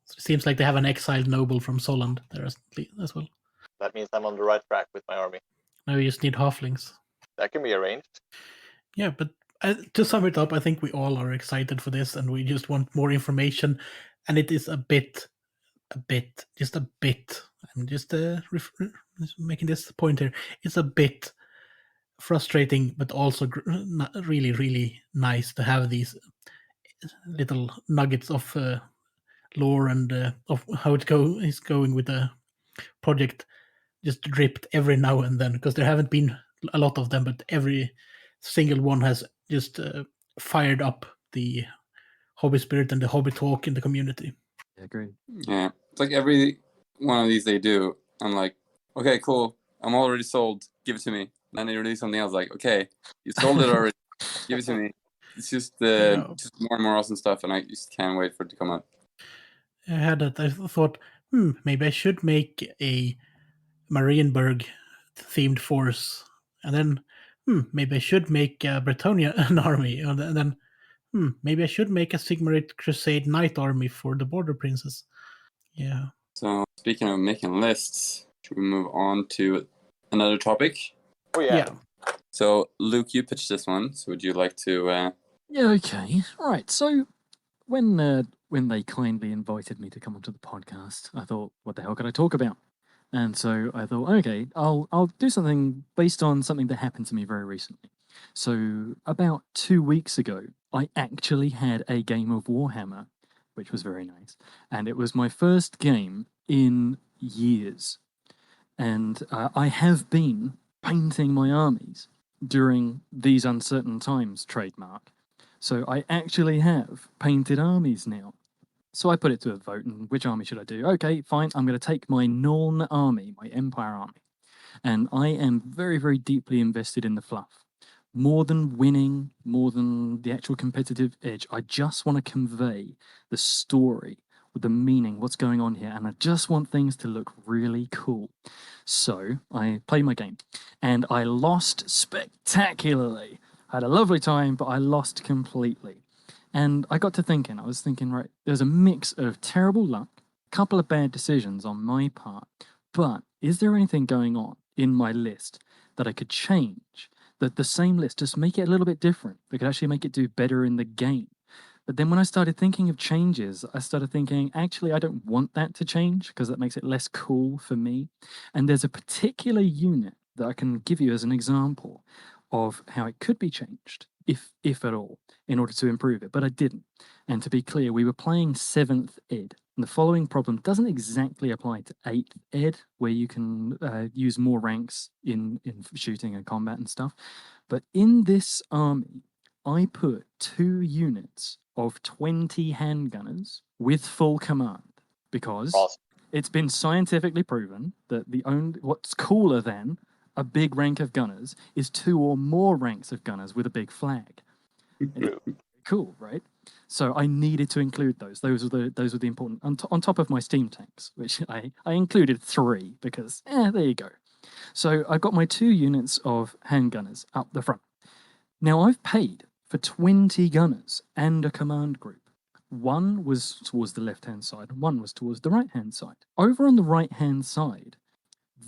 Seems like they have an exiled noble from Soland there as well. That means I'm on the right track with my army. Now you just need halflings. That can be arranged. Yeah, but To sum it up, I think we all are excited for this, and we just want more information. And it is a bit. I'm just making this point here. It's a bit frustrating, but also really, really nice to have these little nuggets of lore and of how is going with the project just dripped every now and then, because there haven't been a lot of them, but every single one has just fired up the hobby spirit and the hobby talk in the community. I agree. Yeah, it's like every one of these they do, I'm like, okay, cool, I'm already sold, give it to me. Then they release something else, like, okay, you sold it already, give it to me. It's just just more and more awesome stuff, and I just can't wait for it to come out. I had that. I thought, maybe I should make a Marienburg themed force, and then maybe I should make Bretonnia an army, and then maybe I should make a Sigmarite Crusade Knight army for the Border Princes. Yeah. So speaking of making lists, should we move on to another topic? Oh yeah. So Luke, you pitched this one. So would you like to? Yeah, okay. Right. So when they kindly invited me to come onto the podcast, I thought, what the hell could I talk about? And so I thought, okay, I'll do something based on something that happened to me very recently. So about 2 weeks ago, I actually had a game of Warhammer, which was very nice, and it was my first game in years. And I have been painting my armies during these uncertain times, trademark. So I actually have painted armies now. So I put it to a vote, and which army should I do? Okay, fine, I'm going to take my Norn army, my Empire army. And I am very, very deeply invested in the fluff. More than winning, more than the actual competitive edge, I just want to convey the story, the meaning, what's going on here, and I just want things to look really cool. So I played my game, and I lost spectacularly. I had a lovely time, but I lost completely. And I got to thinking, right, there's a mix of terrible luck, a couple of bad decisions on my part, but is there anything going on in my list that I could change? That the same list, just make it a little bit different, that could actually make it do better in the game. But then when I started thinking of changes, I started thinking, actually, I don't want that to change because that makes it less cool for me. And there's a particular unit that I can give you as an example of how it could be changed, if at all, in order to improve it. But I didn't. And to be clear, we were playing 7th Ed. And the following problem doesn't exactly apply to 8th Ed, where you can use more ranks in shooting and combat and stuff. But in this army, I put 2 units of 20 handgunners with full command because it's been scientifically proven that what's cooler than a big rank of gunners is 2 or more ranks of gunners with a big flag. Cool, right? So I needed to include those. Those were the important on top of my steam tanks, which I included 3 because there you go. So I've got my 2 units of handgunners up the front. Now I've paid for 20 gunners and a command group. One was towards the left-hand side, and one was towards the right-hand side. Over on the right-hand side,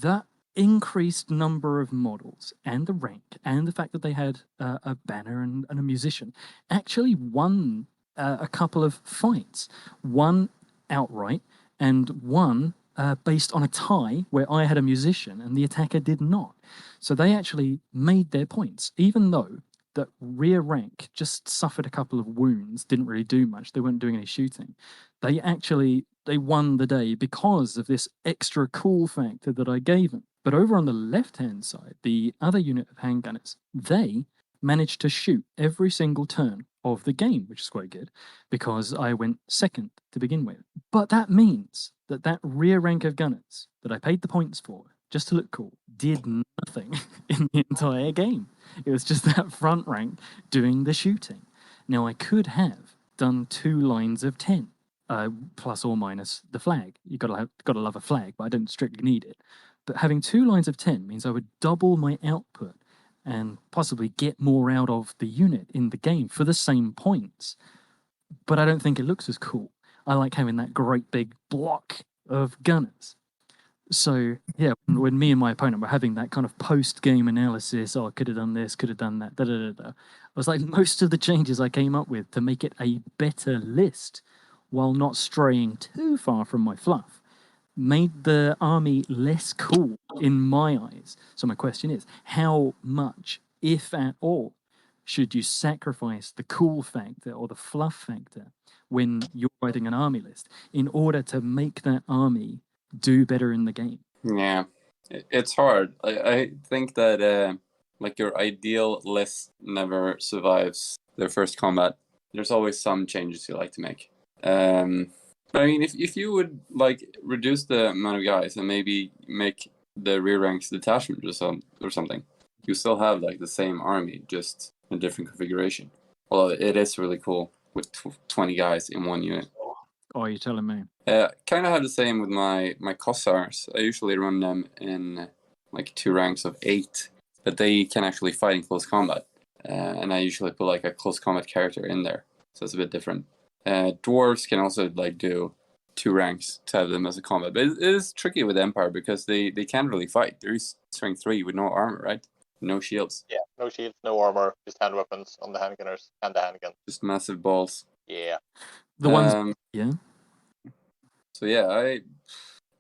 that increased number of models and the rank and the fact that they had a banner and a musician actually won a couple of fights. One outright and one based on a tie where I had a musician and the attacker did not. So they actually made their points, even though that rear rank just suffered a couple of wounds, didn't really do much. They weren't doing any shooting. They won the day because of this extra cool factor that I gave them. But over on the left-hand side, the other unit of handgunners, they managed to shoot every single turn of the game, which is quite good, because I went second to begin with. But that means that rear rank of gunners that I paid the points for, just to look cool, did nothing in the entire game. It was just that front rank doing the shooting. Now, I could have done 2 lines of 10, plus or minus the flag. You've got to love a flag, but I don't strictly need it. But having 2 lines of 10 means I would double my output and possibly get more out of the unit in the game for the same points. But I don't think it looks as cool. I like having that great big block of gunners. So yeah, when me and my opponent were having that kind of post-game analysis, I could have done this, could have done that, da da da da. I was like, most of the changes I came up with to make it a better list, while not straying too far from my fluff, made the army less cool in my eyes. So my question is, how much, if at all, should you sacrifice the cool factor or the fluff factor when you're writing an army list in order to make that army do better in the game? Yeah, it's hard. I think that like your ideal list never survives their first combat. There's always some changes you like to make. But I mean, if you would like reduce the amount of guys and maybe make the rear ranks detachment or something, you still have like the same army, just a different configuration. Although it is really cool with 20 guys in one unit. Oh, you're telling me? Kind of have the same with my Kossars. I usually run them in like 2 ranks of 8, but they can actually fight in close combat. And I usually put like a close combat character in there, so it's a bit different. Dwarves can also like do 2 ranks to have them as a combat, but it is tricky with Empire because they can't really fight. There is strength 3 with no armor, right? No shields. Yeah, no shields, no armor, just hand weapons on the handgunners and the handgun. Just massive balls. Yeah. The ones, yeah. So yeah,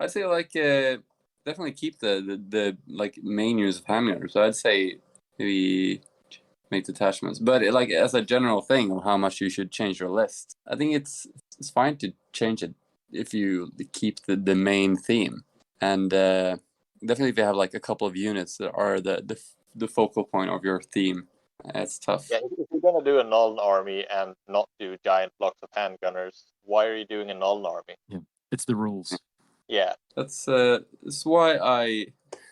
I'd say like definitely keep the like main use of handgunners. So I'd say maybe make detachments, but like as a general thing of how much you should change your list, I think it's fine to change it if you keep the main theme, and definitely if you have like a couple of units that are the focal point of your theme, it's tough. Yeah, if you're gonna do a Nuln army and not do giant blocks of handgunners, why are you doing a Nuln army? Yeah, it's the rules. Yeah, that's why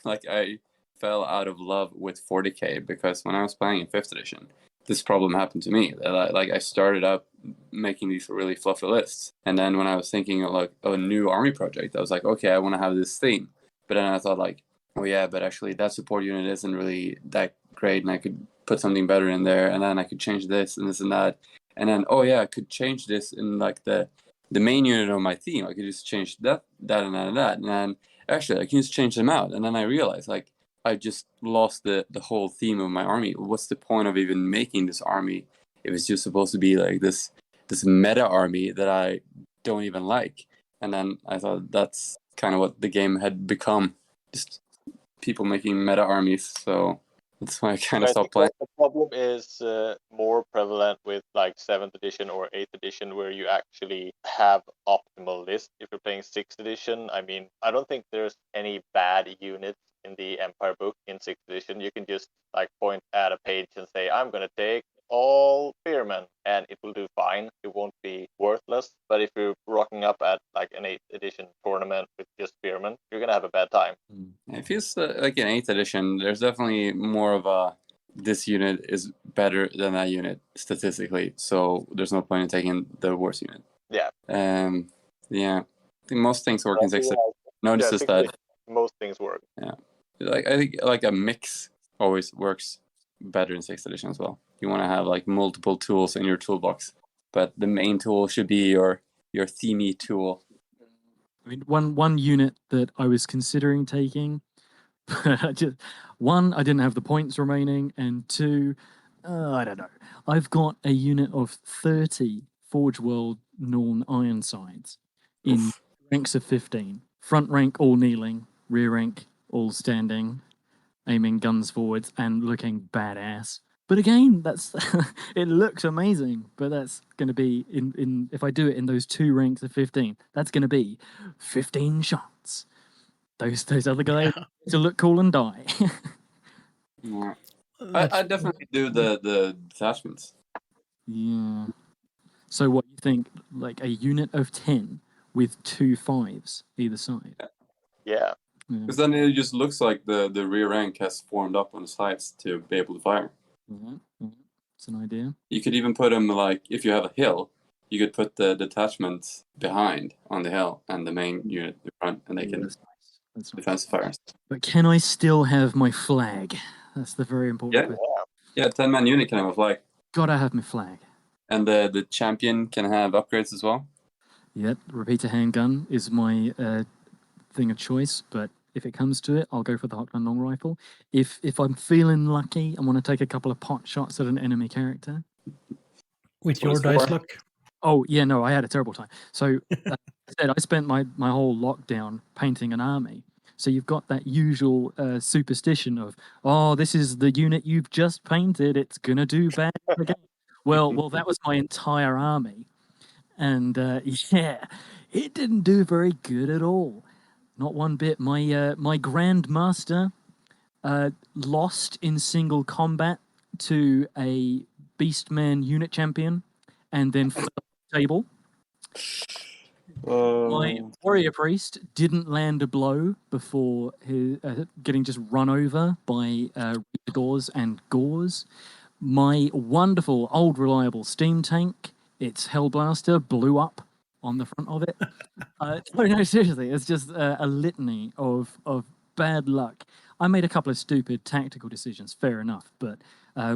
I fell out of love with 40k, because when I was playing in 5th edition, this problem happened to me. That I started up making these really fluffy lists, and then when I was thinking of like a new army project, I was like, okay, I want to have this theme, but then I thought like, oh yeah, but actually that support unit isn't really that great, and I could put something better in there, and then I could change this and this and that, and then oh yeah, I could change this in like the main unit of my theme. I could just change that and that and that, and then actually I can just change them out, and then I realized like I just lost the whole theme of my army. What's the point of even making this army if it's just supposed to be like this meta army that I don't even like? And then I thought that's kind of what the game had become, just people making meta armies. So that's why I kind of stopped playing. The problem is more prevalent with like 7th edition or 8th edition, where you actually have optimal lists. If you're playing 6th edition, I mean, I don't think there's any bad units in the Empire book in 6th edition. You can just like point at a page and say, I'm going to take all spearmen, and it will do fine. It won't be worthless. But if you're rocking up at like an 8th edition tournament with just spearmen, you're going to have a bad time. It feels like in 8th edition, there's definitely more of a this unit is better than that unit statistically, so there's no point in taking the worst unit. Yeah. Yeah. I think most things work in 6th edition. Notices that most things work. Yeah. Like I think like a mix always works better in 6th edition as well. You want to have like multiple tools in your toolbox, but the main tool should be your themey tool. I mean, one unit that I was considering taking, but I didn't have the points remaining, and 2, I don't know. I've got a unit of 30 Forge World Norn Ironsides in ranks of 15. Front rank all kneeling, rear rank all standing, aiming guns forwards and looking badass. But again, that's it looks amazing, but that's going to be in if I do it in those 2 ranks of 15, that's going to be 15 shots. Those other guys to look cool and die. Yeah. I definitely do the detachments. Yeah. So what you think, like a unit of 10 with 2 5s either side? Yeah. Because then it just looks like the rear rank has formed up on the sides to be able to fire. It's an idea. You could even put them like, if you have a hill, you could put the detachments behind on the hill and the main unit in front, and they can defense fires. But can I still have my flag? That's the very important question. Yeah, 10-man unit can have a flag. Gotta have my flag. And the champion can have upgrades as well. Yep, repeater handgun is my thing of choice, but if it comes to it, I'll go for the Hotgun long rifle. If I'm feeling lucky, I want to take a couple of pot shots at an enemy character. With What your it's dice for. luck. Oh yeah, no, I had a terrible time. So I spent my whole lockdown painting an army. So you've got that usual superstition of, oh, this is the unit you've just painted. It's gonna do bad again. Well, that was my entire army, and yeah, it didn't do very good at all. Not one bit. My Grandmaster lost in single combat to a Beastman unit champion, and then fell off the table. My warrior priest didn't land a blow before getting just run over by Gores and Gores. My wonderful old reliable steam tank, its Hellblaster, blew up on the front of it. No, seriously, it's just a litany of bad luck. I made a couple of stupid tactical decisions, fair enough, but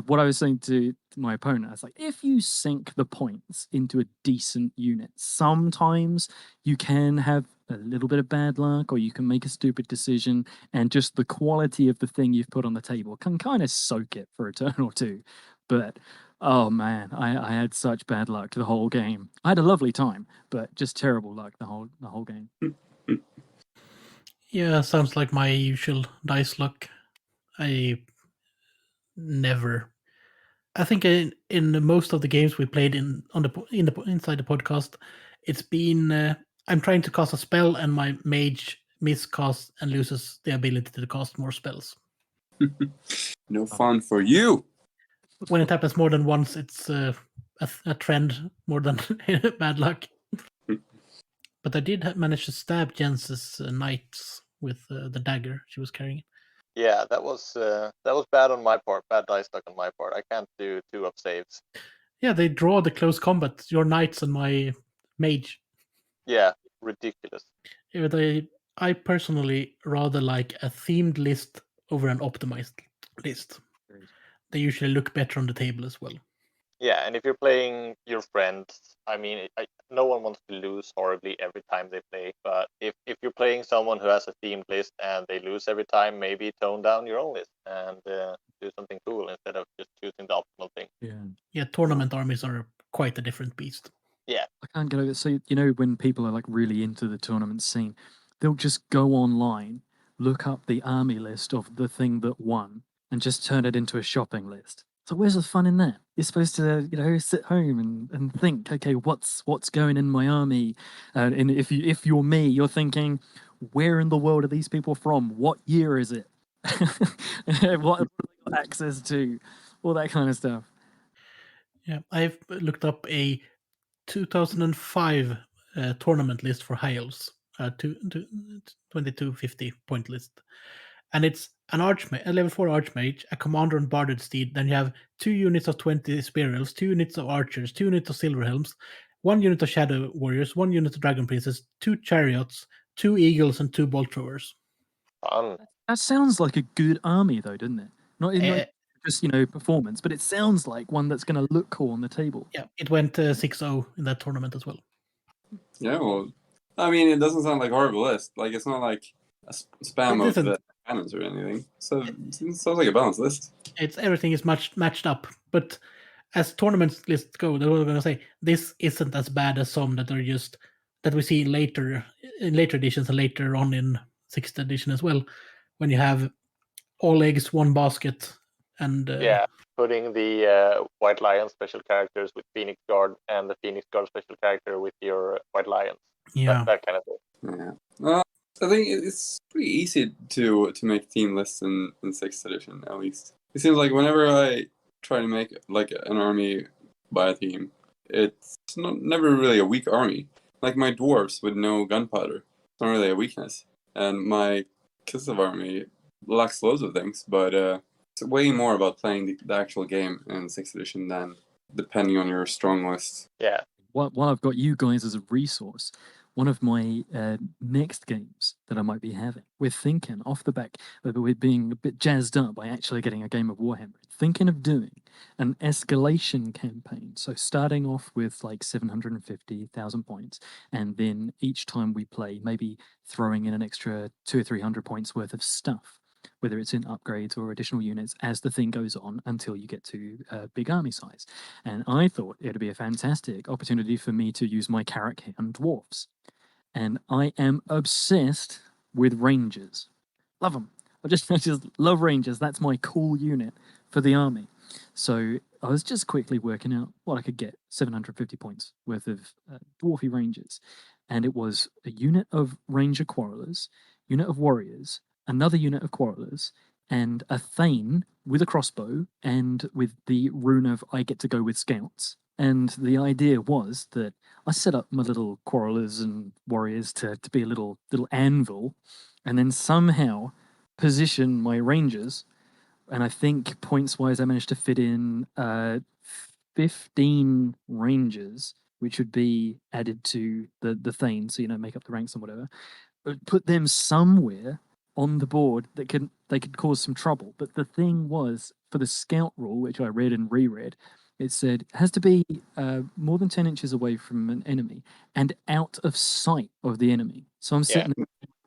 what I was saying to my opponent, I was like, if you sink the points into a decent unit, sometimes you can have a little bit of bad luck, or you can make a stupid decision, and just the quality of the thing you've put on the table can kind of soak it for a turn or two. But oh man, I had such bad luck the whole game. I had a lovely time, but just terrible luck the whole game. Yeah, sounds like my usual dice luck. I think in most of the games we played inside the podcast, it's been I'm trying to cast a spell and my mage miscasts and loses the ability to cast more spells. No fun for you. When it happens more than once, it's a trend more than bad luck. But I did manage to stab Jens's knights with the dagger she was carrying. Yeah, that was bad on my part. Bad dice luck on my part. I can't do 2-up saves. Yeah, they draw the close combat. Your knights and my mage. Yeah, ridiculous. Yeah, I personally rather like a themed list over an optimized list. They usually look better on the table as well. Yeah, and if you're playing your friends, I mean, no one wants to lose horribly every time they play. But if you're playing someone who has a themed list and they lose every time, maybe tone down your own list and do something cool instead of just choosing the optimal thing. Yeah, tournament armies are quite a different beast. Yeah. I can't get over it. So, you know, when people are like really into the tournament scene, they'll just go online, look up the army list of the thing that won, and just turn it into a shopping list. So where's the fun in that? You're supposed to, you know, sit home and think, okay, what's going in my army? And if you're me, you're thinking, where in the world are these people from? What year is it? What have they got access to? All that kind of stuff. Yeah, I've looked up a 2005 tournament list for high elves, 2250 point list. And it's an archmage, a level 4 archmage, a commander on Barded Steed. Then you have 2 units of 20 spear elves, 2 units of archers, 2 units of silver helms, 1 unit of shadow warriors, 1 unit of dragon princes, 2 chariots, 2 eagles, and 2 bolt throwers. Fun. That sounds like a good army, though, doesn't it? Not just, you know, performance, but it sounds like one that's going to look cool on the table. Yeah, it went 6-0 in that tournament as well. Yeah, well, I mean, it doesn't sound like a horrible list. Like, it's not like a spam of cannons or anything. So it sounds like a balanced list. Everything is matched up, but as tournament lists go, they were going to say this isn't as bad as some that are just that we see in later editions and later on in 6th edition as well, when you have all eggs one basket and putting the White Lion special characters with Phoenix Guard and the Phoenix Guard special character with your White Lions. Yeah, that kind of thing. Yeah. I think it's pretty easy to make team lists in 6th edition, at least. It seems like whenever I try to make like an army by a theme, it's never really a weak army. Like my dwarves with no gunpowder, it's not really a weakness. And my Kislev army lacks loads of things, but it's way more about playing the actual game in 6th edition than depending on your strong list. Yeah. While I've got you guys as a resource, one of my next games that I might be having, we're thinking off the back, we're being a bit jazzed up by actually getting a game of Warhammer, thinking of doing an escalation campaign. So starting off with like 750,000 points, and then each time we play, maybe throwing in an extra 200 or 300 points worth of stuff, whether it's in upgrades or additional units as the thing goes on until you get to big army size. And I thought it'd be a fantastic opportunity for me to use my Carrack and dwarfs. And I am obsessed with rangers. Love them. I just love rangers. That's my cool unit for the army. So I was just quickly working out what I could get 750 points worth of dwarfy rangers. And it was a unit of ranger quarrelers, unit of warriors, another unit of quarrelers, and a Thane with a crossbow and with the rune of I get to go with scouts. And the idea was that I set up my little quarrelers and warriors to be a little anvil, and then somehow position my rangers. And I think points wise, I managed to fit in 15 rangers, which would be added to the Thane, so make up the ranks and whatever. But put them somewhere on the board that they could cause some trouble. But the thing was, for the scout rule, which I read and reread, it said it has to be more than 10 inches away from an enemy and out of sight of the enemy. So I'm sitting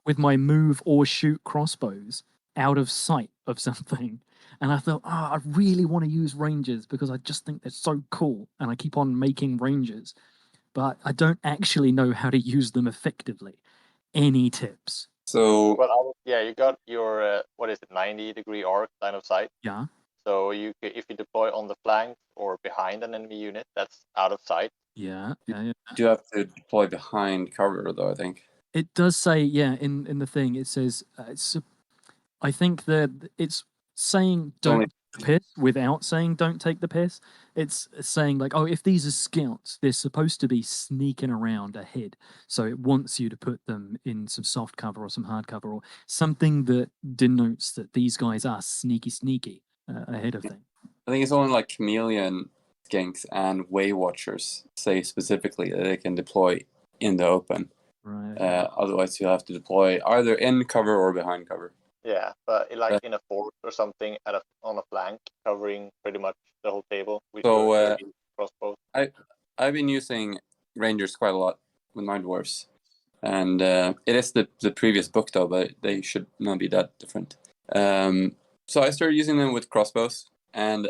with my move or shoot crossbows out of sight of something. And I thought, I really want to use rangers because I just think they're so cool. And I keep on making rangers, but I don't actually know how to use them effectively. Any tips? So, Well, you got your 90-degree arc line of sight. Yeah. So if you deploy on the flank or behind an enemy unit, that's out of sight. Yeah. you do have to deploy behind cover, though, I think. It does say, in the thing, it says, I think that it's saying don't take the piss without saying don't take the piss. It's saying like, if these are scouts, they're supposed to be sneaking around ahead. So it wants you to put them in some soft cover or some hard cover or something that denotes that these guys are sneaky ahead of things. I think it's only like chameleon skinks and way watchers say specifically that they can deploy in the open. Right. Otherwise, you'll have to deploy either in cover or behind cover. Yeah, but in a fort or something on a flank, covering pretty much the whole table. So crossbows. I've been using rangers quite a lot with my dwarves, and it is the previous book though, but they should not be that different. So I started using them with crossbows, and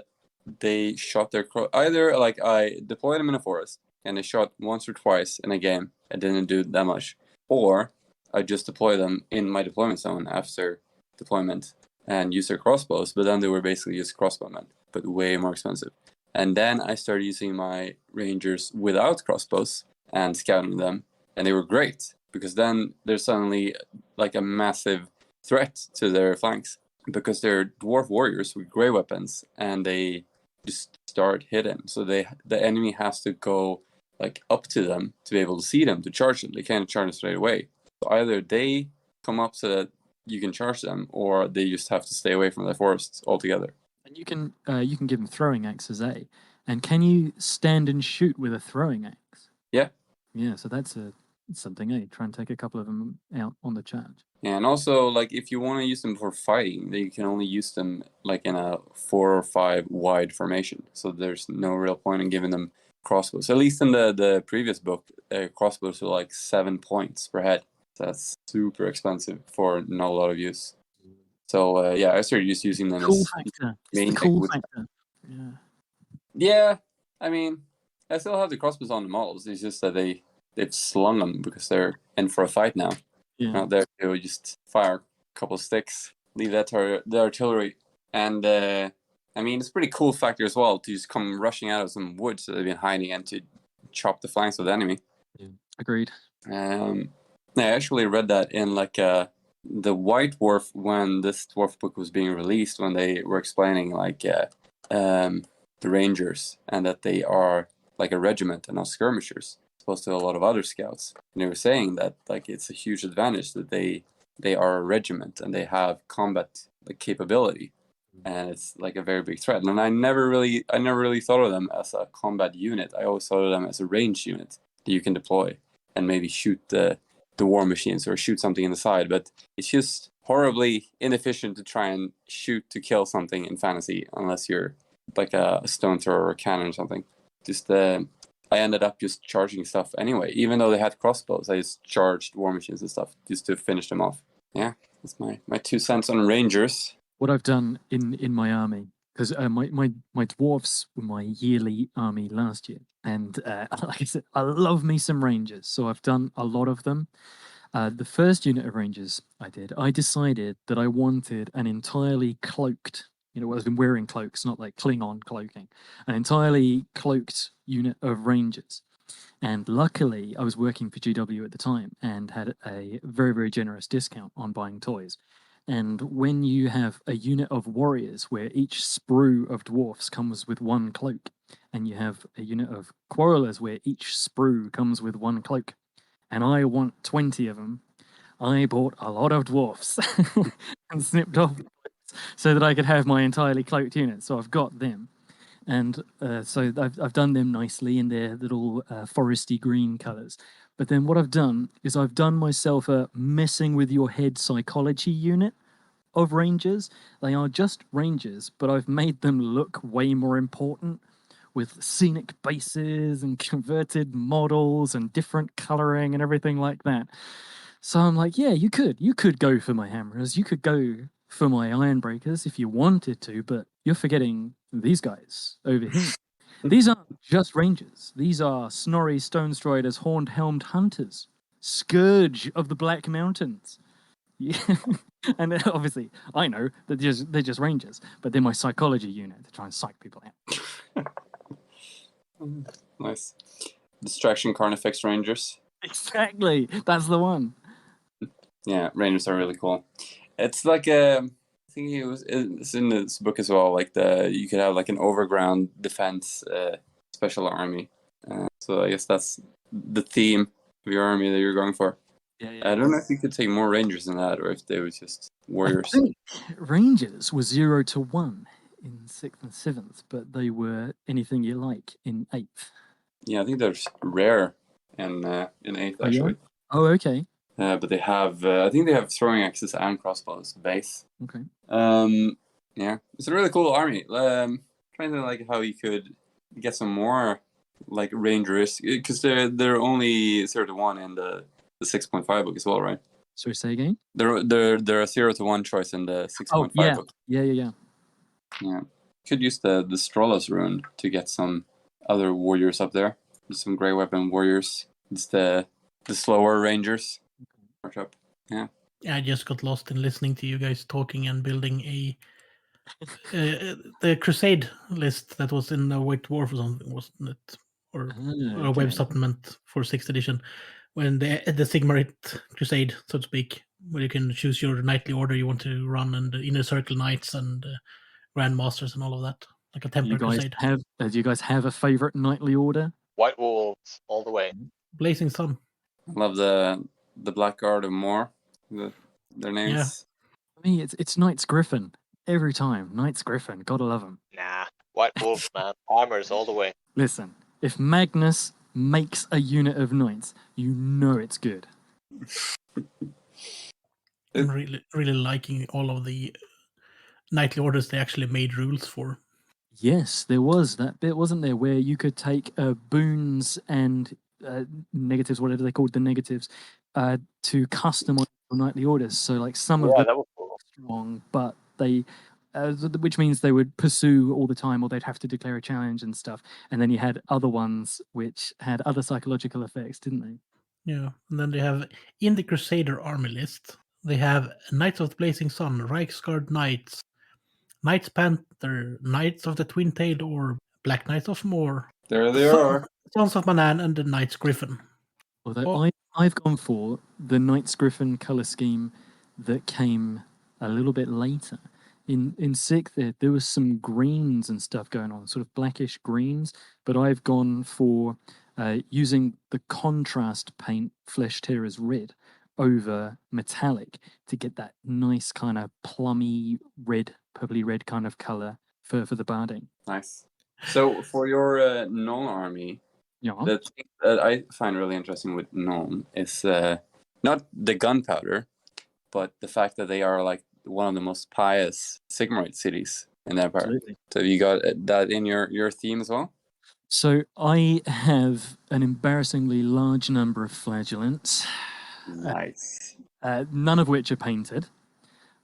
they shot their either like I deployed them in a forest, and they shot once or twice in a game. I didn't do that much, or I just deploy them in my deployment zone after deployment and use their crossbows, but then they were basically just crossbowmen, but way more expensive. And then I started using my rangers without crossbows and scouting them, and they were great because then there's suddenly like a massive threat to their flanks because they're dwarf warriors with gray weapons, and they just start hitting. So the enemy has to go like up to them to be able to see them, to charge them. They can't charge them straight away. So either they come up so that you can charge them, or they just have to stay away from the forests altogether. And you can give them throwing axes, and can you stand and shoot with a throwing axe? Yeah. Yeah, so that's something, Try and take a couple of them out on the charge. Yeah, and also, like, if you want to use them for fighting, then you can only use them, like, in a 4 or 5 wide formation. So there's no real point in giving them crossbows. At least in the previous book, crossbows were, like, 7 points per head. So that's super expensive for not a lot of use. So, I started just using them cool as factor. main It's the cool factor. Yeah. Yeah, I mean, I still have the crossbows on the models. It's just that they've slung them because they're in for a fight now. Yeah. Out there, they would just fire a couple of sticks, leave that to the artillery. And, I mean, it's a pretty cool factor as well to just come rushing out of some woods that they've been hiding and to chop the flanks of the enemy. Yeah. Agreed. I actually read that in, like, the White Dwarf, when this dwarf book was being released, when they were explaining, like, the Rangers, and that they are like a regiment and not skirmishers, opposed to a lot of other scouts. And they were saying that like it's a huge advantage that they are a regiment and they have combat like capability, and it's like a very big threat. And I never really thought of them as a combat unit. I always thought of them as a ranged unit that you can deploy. and maybe shoot the war machines or shoot something in the side. But it's just horribly inefficient to try and shoot to kill something in fantasy unless you're like a stone thrower or a cannon or something. Just I ended up just charging stuff anyway. Even though they had crossbows, I just charged war machines and stuff just to finish them off. Yeah, that's my 2 cents on Rangers. What I've done in my army, because my dwarves were my yearly army last year, and like I said, I love me some Rangers, so I've done a lot of them. The first unit of Rangers I decided that I wanted an entirely cloaked, I've been wearing cloaks, not like Klingon cloaking, an entirely cloaked unit of Rangers. And luckily, I was working for GW at the time and had a very, very generous discount on buying toys. And when you have a unit of warriors where each sprue of dwarfs comes with one cloak, and you have a unit of quarrelers where each sprue comes with one cloak, and I want 20 of them, I bought a lot of dwarfs and snipped off so that I could have my entirely cloaked unit. So I've got them. And so I've done them nicely in their little foresty green colours. But then what I've done is I've done myself a messing with your head psychology unit of Rangers. They are just Rangers, but I've made them look way more important with scenic bases and converted models and different colouring and everything like that. So I'm like, yeah, you could go for my hammerers, you could go for my ironbreakers if you wanted to, but you're forgetting these guys over here. These aren't just Rangers. These are Snorri Stonestrider's horned-helmed hunters, Scourge of the Black Mountains. Yeah. And obviously, I know that they're just Rangers, but they're my psychology unit to try and psych people out. Nice. Distraction Carnifex Rangers. Exactly, that's the one. Yeah, Rangers are really cool. It's like I think it's in this book as well. Like you could have like an overground defense special army. So I guess that's the theme of your army that you're going for. Yeah. I don't know if you could take more Rangers than that, or if they were just warriors. I think Rangers were 0 to 1 in 6th and 7th, but they were anything you like in 8th. Yeah, I think they're rare in 8th Oh, actually. yeah? Oh, okay. But they have, I think they have throwing axes and crossbows base. Okay. Yeah, it's a really cool army. Trying to like how you could get some more like Rangers, because they're only 0 to 1 in the 6.5 book as well, right? Sorry, say again? They're a 0 to 1 choice in the 6.5 yeah. book. Yeah. Yeah, could use the Strollos rune to get some other warriors up there. Some Grey Weapon warriors. It's the slower Rangers. March up. Yeah. I just got lost in listening to you guys talking and building the Crusade list that was in the White Dwarf or something, wasn't it? Or a web supplement for 6th edition, when the Sigmarite Crusade, so to speak, where you can choose your knightly order you want to run, and the Inner Circle Knights and Grandmasters and all of that, like a Templar Crusade. Do you guys have a favorite knightly order? White Wolves all the way. Blazing Sun. I love the Blackguard of Moor. Their names. Yeah. For me, it's Knights Griffin every time. Knights Griffin, gotta love them. Nah, White Wolves, man. Armors all the way. Listen, if Magnus makes a unit of knights, you know it's good. I'm really liking all of the knightly orders they actually made rules for. Yes, there was that bit, wasn't there, where you could take boons and negatives, whatever they called the negatives, to customize your knightly orders. So, like, some of them that was cool. strong, but they, which means they would pursue all the time, or they'd have to declare a challenge and stuff. And then you had other ones which had other psychological effects, didn't they? Yeah, and then they have in the Crusader army list, they have Knights of the Blazing Sun, Reiksguard Knights, Knights Panther, Knights of the Twin-Tailed Orb, Black Knights of Moor. There they are. Sons of Manan and the Knights Griffin. Although I've gone for the Knights Griffin colour scheme that came a little bit later. In 6th, there was some greens and stuff going on, sort of blackish greens, but I've gone for using the contrast paint Flesh Tearers Red over metallic to get that nice kind of plummy red, purpley red kind of colour for the barding. Nice. So for your Null army, Yeah. The thing that I find really interesting with Nome is not the gunpowder, but the fact that they are like one of the most pious Sigmarite cities in the Empire. Absolutely. So you got that in your theme as well? So I have an embarrassingly large number of flagellants, Nice. none of which are painted,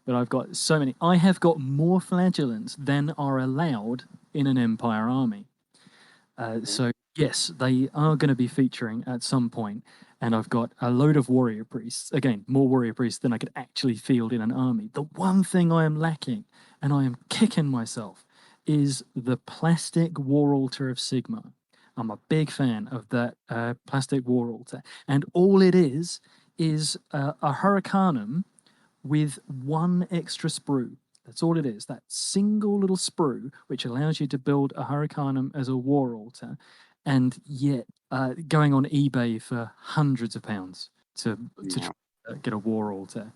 but I've got so many. I have got more flagellants than are allowed in an Empire army. So yes, they are going to be featuring at some point, and I've got a load of warrior priests. Again, more warrior priests than I could actually field in an army. The one thing I am lacking, and I am kicking myself, is the plastic war altar of Sigmar. I'm a big fan of that plastic war altar, and all it is a Hurricanum with one extra sprue. That's all it is. That single little sprue, which allows you to build a Hurricanum as a war altar, and yet going on eBay for hundreds of pounds to try to get a war altar.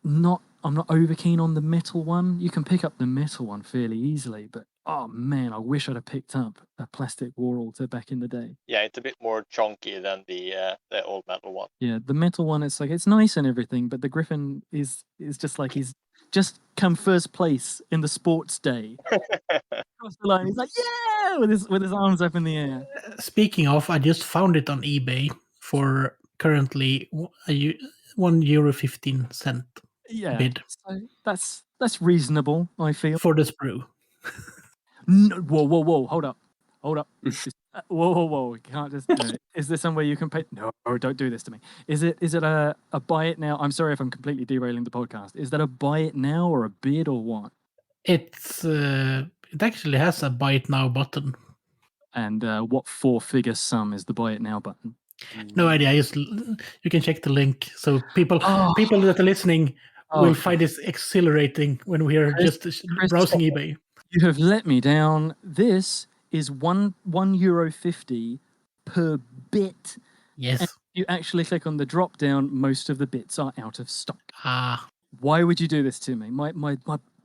I'm not over keen on the metal one. You can pick up the metal one fairly easily, but oh man, I wish I'd have picked up a plastic war altar back in the day. Yeah, it's a bit more chunky than the old metal one. Yeah, the metal one, it's like it's nice and everything, but the Griffin is just like he's just come first place in the sports day. Across the line, he's like, yeah, with his arms up in the air. Speaking of, I just found it on eBay for currently €1.15 Yeah, bid so that's reasonable, I feel. for the sprue. No, whoa, hold up. Whoa, you can't just. No. Is there somewhere you can pay? No, don't do this to me. Is it a buy it now? I'm sorry if I'm completely derailing the podcast. Is that a buy it now or a bid or what? It's it actually has a buy it now button. And what 4-figure sum is the buy it now button? No idea. You can check the link. So people Oh. that are listening Oh, will find this exhilarating when we are Chris- just browsing eBay. You have let me down. This is €1.50 per bit. Yes. You actually click on the drop down, most of the bits are out of stock. Ah. Why would you do this to me? My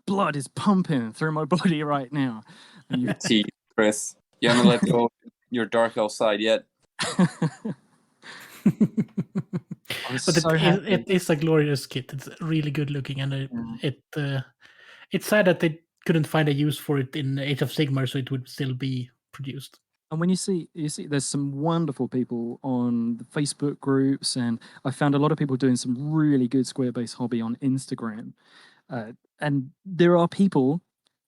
blood is pumping through my body right now. And you See, Chris, you haven't let go of your dark elf side yet. But it is a glorious kit. It's really good looking, and it's sad that they couldn't find a use for it in Age of Sigmar, so it would still be produced. And when you see there's some wonderful people on the Facebook groups, and I found a lot of people doing some really good square-based hobby on Instagram. And there are people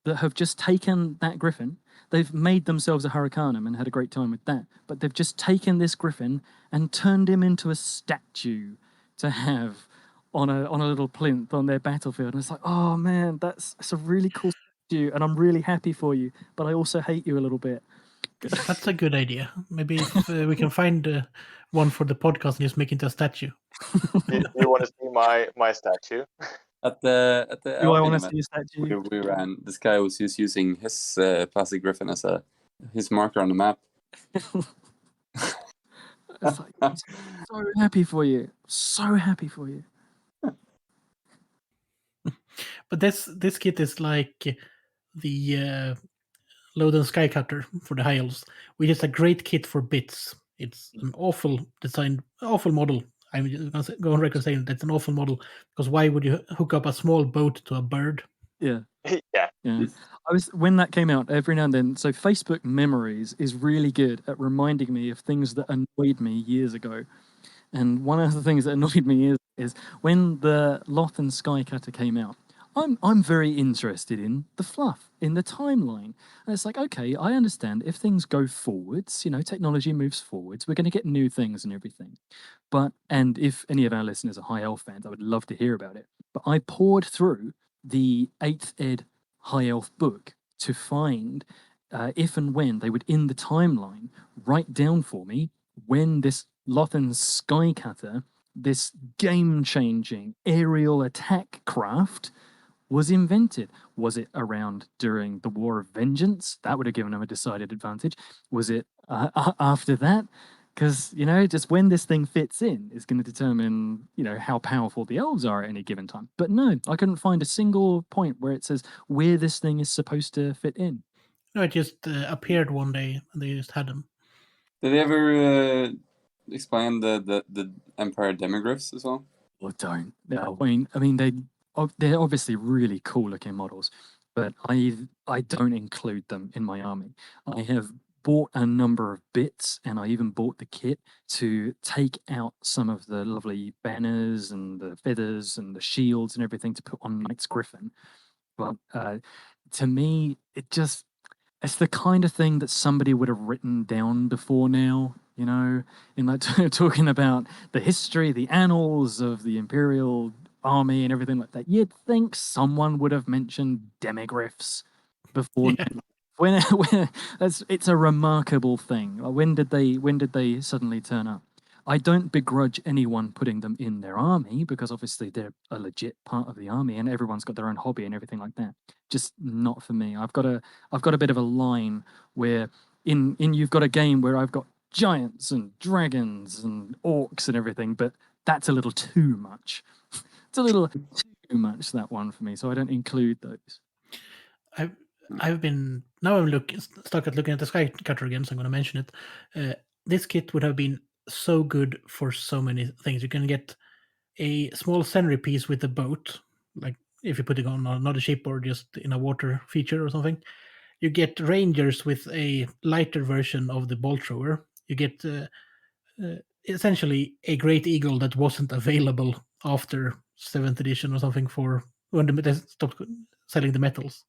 that have just taken that Griffin, they've made themselves a Hurricanum and had a great time with that, but they've just taken this Griffin and turned him into a statue to have on a little plinth on their battlefield. And it's like, oh man, that's a really cool statue, and I'm really happy for you, but I also hate you a little bit. That's a good idea. Maybe if we can find one for the podcast and just make it into a statue. Do you want to see my statue? At the Do I want to event see a statue? we ran, this guy was just using his plastic griffin as his marker on the map. It's like, I'm so happy for you. So happy for you. But this kit is like the Loden Skycutter for the high elves, which is a great kit for bits. It's an awful design, awful model. I'm just going to go on record saying that's an awful model, because why would you hook up a small boat to a bird? Yeah. Yeah. When that came out, every now and then. So Facebook Memories is really good at reminding me of things that annoyed me years ago. And one of the things that annoyed me is when the Lothan Skycutter came out. I'm very interested in the fluff, in the timeline. And it's like, okay, I understand if things go forwards, technology moves forwards, we're going to get new things and everything. And if any of our listeners are High Elf fans, I would love to hear about it. But I poured through the 8th ed High Elf book to find if and when they would, in the timeline, write down for me when this Lothan Skycutter, this game-changing aerial attack craft, was invented. Was it around during the War of Vengeance? That would have given them a decided advantage. Was it after that? Because, just when this thing fits in is going to determine, how powerful the elves are at any given time. But no, I couldn't find a single point where it says where this thing is supposed to fit in. No, it just appeared one day and they just had them. Did they ever explain the Empire demigryphs as well? Or don't. No, I mean they're obviously really cool looking models, but I don't include them in my army. I have bought a number of bits, and I even bought the kit to take out some of the lovely banners and the feathers and the shields and everything to put on Knight's Griffin. But to me, it's the kind of thing that somebody would have written down before now, you know, in like talking about the history, the annals of the Imperial army and everything like that. You'd think someone would have mentioned demigryphs before. Yeah. When it's a remarkable thing. When did they suddenly turn up? I don't begrudge anyone putting them in their army because obviously they're a legit part of the army and everyone's got their own hobby and everything like that. Just not for me. I've got a bit of a line where in you've got a game where I've got giants and dragons and orcs and everything, but that's a little too much. It's a little too much, that one for me, so I don't include those. I've been now I'm stuck at looking at the sky cutter again, so I'm going to mention it. This kit would have been so good for so many things. You can get a small scenery piece with a boat, like if you put it on another ship or just in a water feature or something. You get rangers with a lighter version of the bolt thrower. You get essentially a great eagle that wasn't available after 7th edition or something for when they stopped selling the metals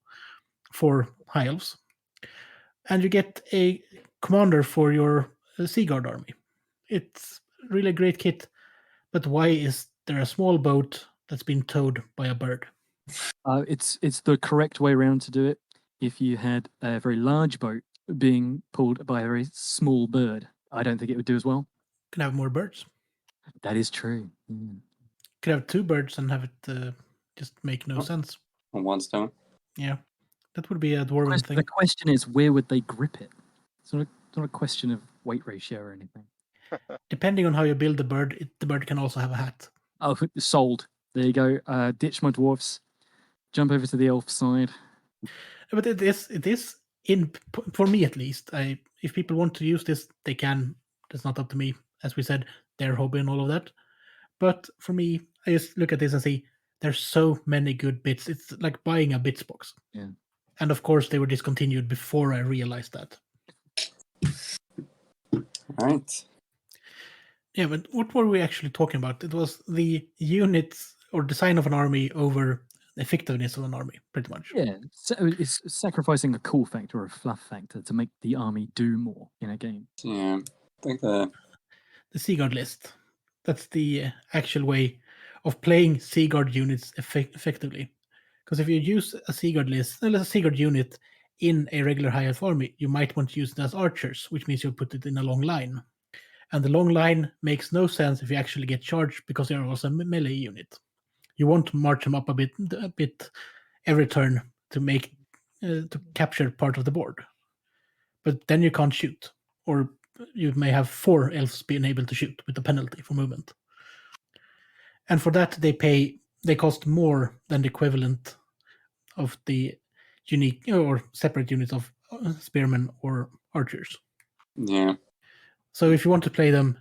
for high elves. And you get a commander for your Sea Guard army. It's really a great kit, but why is there a small boat that's been towed by a bird? It's the correct way around to do it. If you had a very large boat being pulled by a very small bird, I don't think it would do as well. Can have more birds. That is true. Mm. Could have 2 birds and have it just make no sense. On one stone. Yeah, that would be a dwarven thing. The question is, where would they grip it? It's not a question of weight ratio or anything. Depending on how you build the bird, the bird can also have a hat. Oh, sold. There you go. Ditch my dwarfs. Jump over to the elf side. But it is for me at least. If people want to use this, they can. That's not up to me. As we said, their hobby and all of that. But for me, I just look at this and see there's so many good bits. It's like buying a bits box. Yeah. And of course, they were discontinued before I realized that. All right. Yeah, but what were we actually talking about? It was the units or design of an army over the effectiveness of an army, pretty much. Yeah, so it's sacrificing a cool factor or a fluff factor to make the army do more in a game. Yeah, I think the Sea Guard list. That's the actual way of playing Sea Guard units effectively. Because if you use a Sea Guard list, a Sea Guard unit in a regular high elf army, you might want to use it as archers, which means you'll put it in a long line. And the long line makes no sense if you actually get charged because they're also a melee unit. You want to march them up a bit every turn to make to capture part of the board. But then you can't shoot, or you may have 4 elves being able to shoot with a penalty for movement. And for that, they cost more than the equivalent of the unique or separate units of spearmen or archers. yeah. So if you want to play them,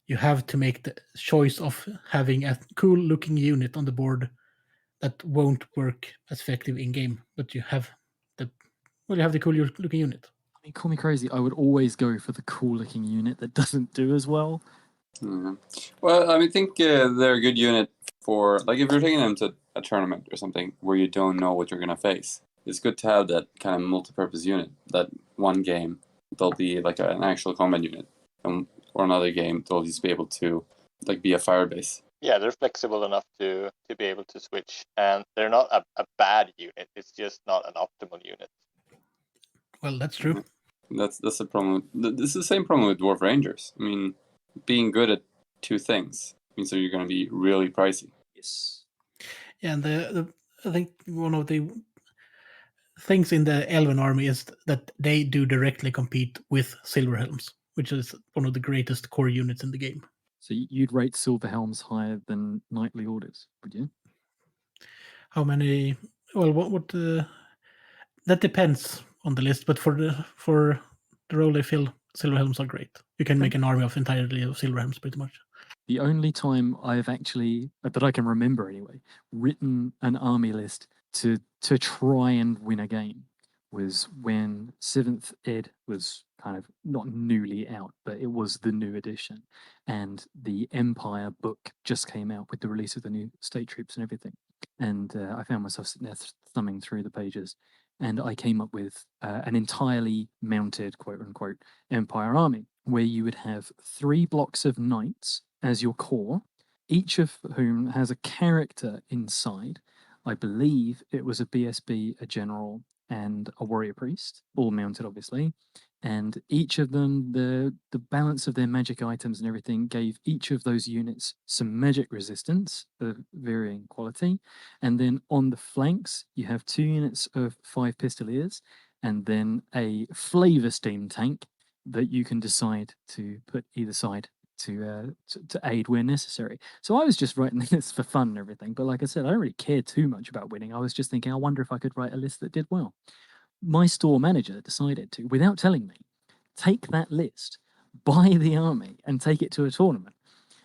you have to make the choice of having a cool looking unit on the board that won't work as effective in game, but you have the cool looking unit. I mean, call me crazy. I would always go for the cool looking unit that doesn't do as well. Yeah. Well, I mean, I think they're a good unit for, like, if you're taking them to a tournament or something where you don't know what you're going to face. It's good to have that kind of multi-purpose unit. That one game, they'll be like an actual combat unit, or another game, they'll just be able to like be a fire base. Yeah, they're flexible enough to be able to switch, and they're not a bad unit. It's just not an optimal unit. Well, that's true. That's the problem. This is the same problem with Dwarf Rangers. I mean, being good at 2 things means that you're going to be really pricey. Yes. Yeah, and I think one of the things in the Elven army is that they do directly compete with Silverhelms, which is one of the greatest core units in the game. So you'd rate Silverhelms higher than Knightly Orders, would you? How many? Well, what that depends on the list, but for the role they fill, Silver helms are great. You can make an army of entirely of silver helms, pretty much. The only time I've actually, that I can remember anyway, written an army list to try and win a game was when 7th Ed was kind of not newly out, but it was the new edition. And the Empire book just came out with the release of the new state troops and everything. And I found myself sitting there thumbing through the pages. And I came up with an entirely mounted, quote unquote, Empire army, where you would have 3 blocks of knights as your core, each of whom has a character inside. I believe it was a BSB, a general, and a warrior priest, all mounted, obviously. And each of them, the balance of their magic items and everything gave each of those units some magic resistance of varying quality. And then on the flanks, you have 2 units of 5 pistoliers, and then a flavor steam tank that you can decide to put either side to aid where necessary. So I was just writing this for fun and everything, but like I said, I don't really care too much about winning. I was just thinking, I wonder if I could write a list that did well. My store manager decided to, without telling me, take that list, buy the army, and take it to a tournament.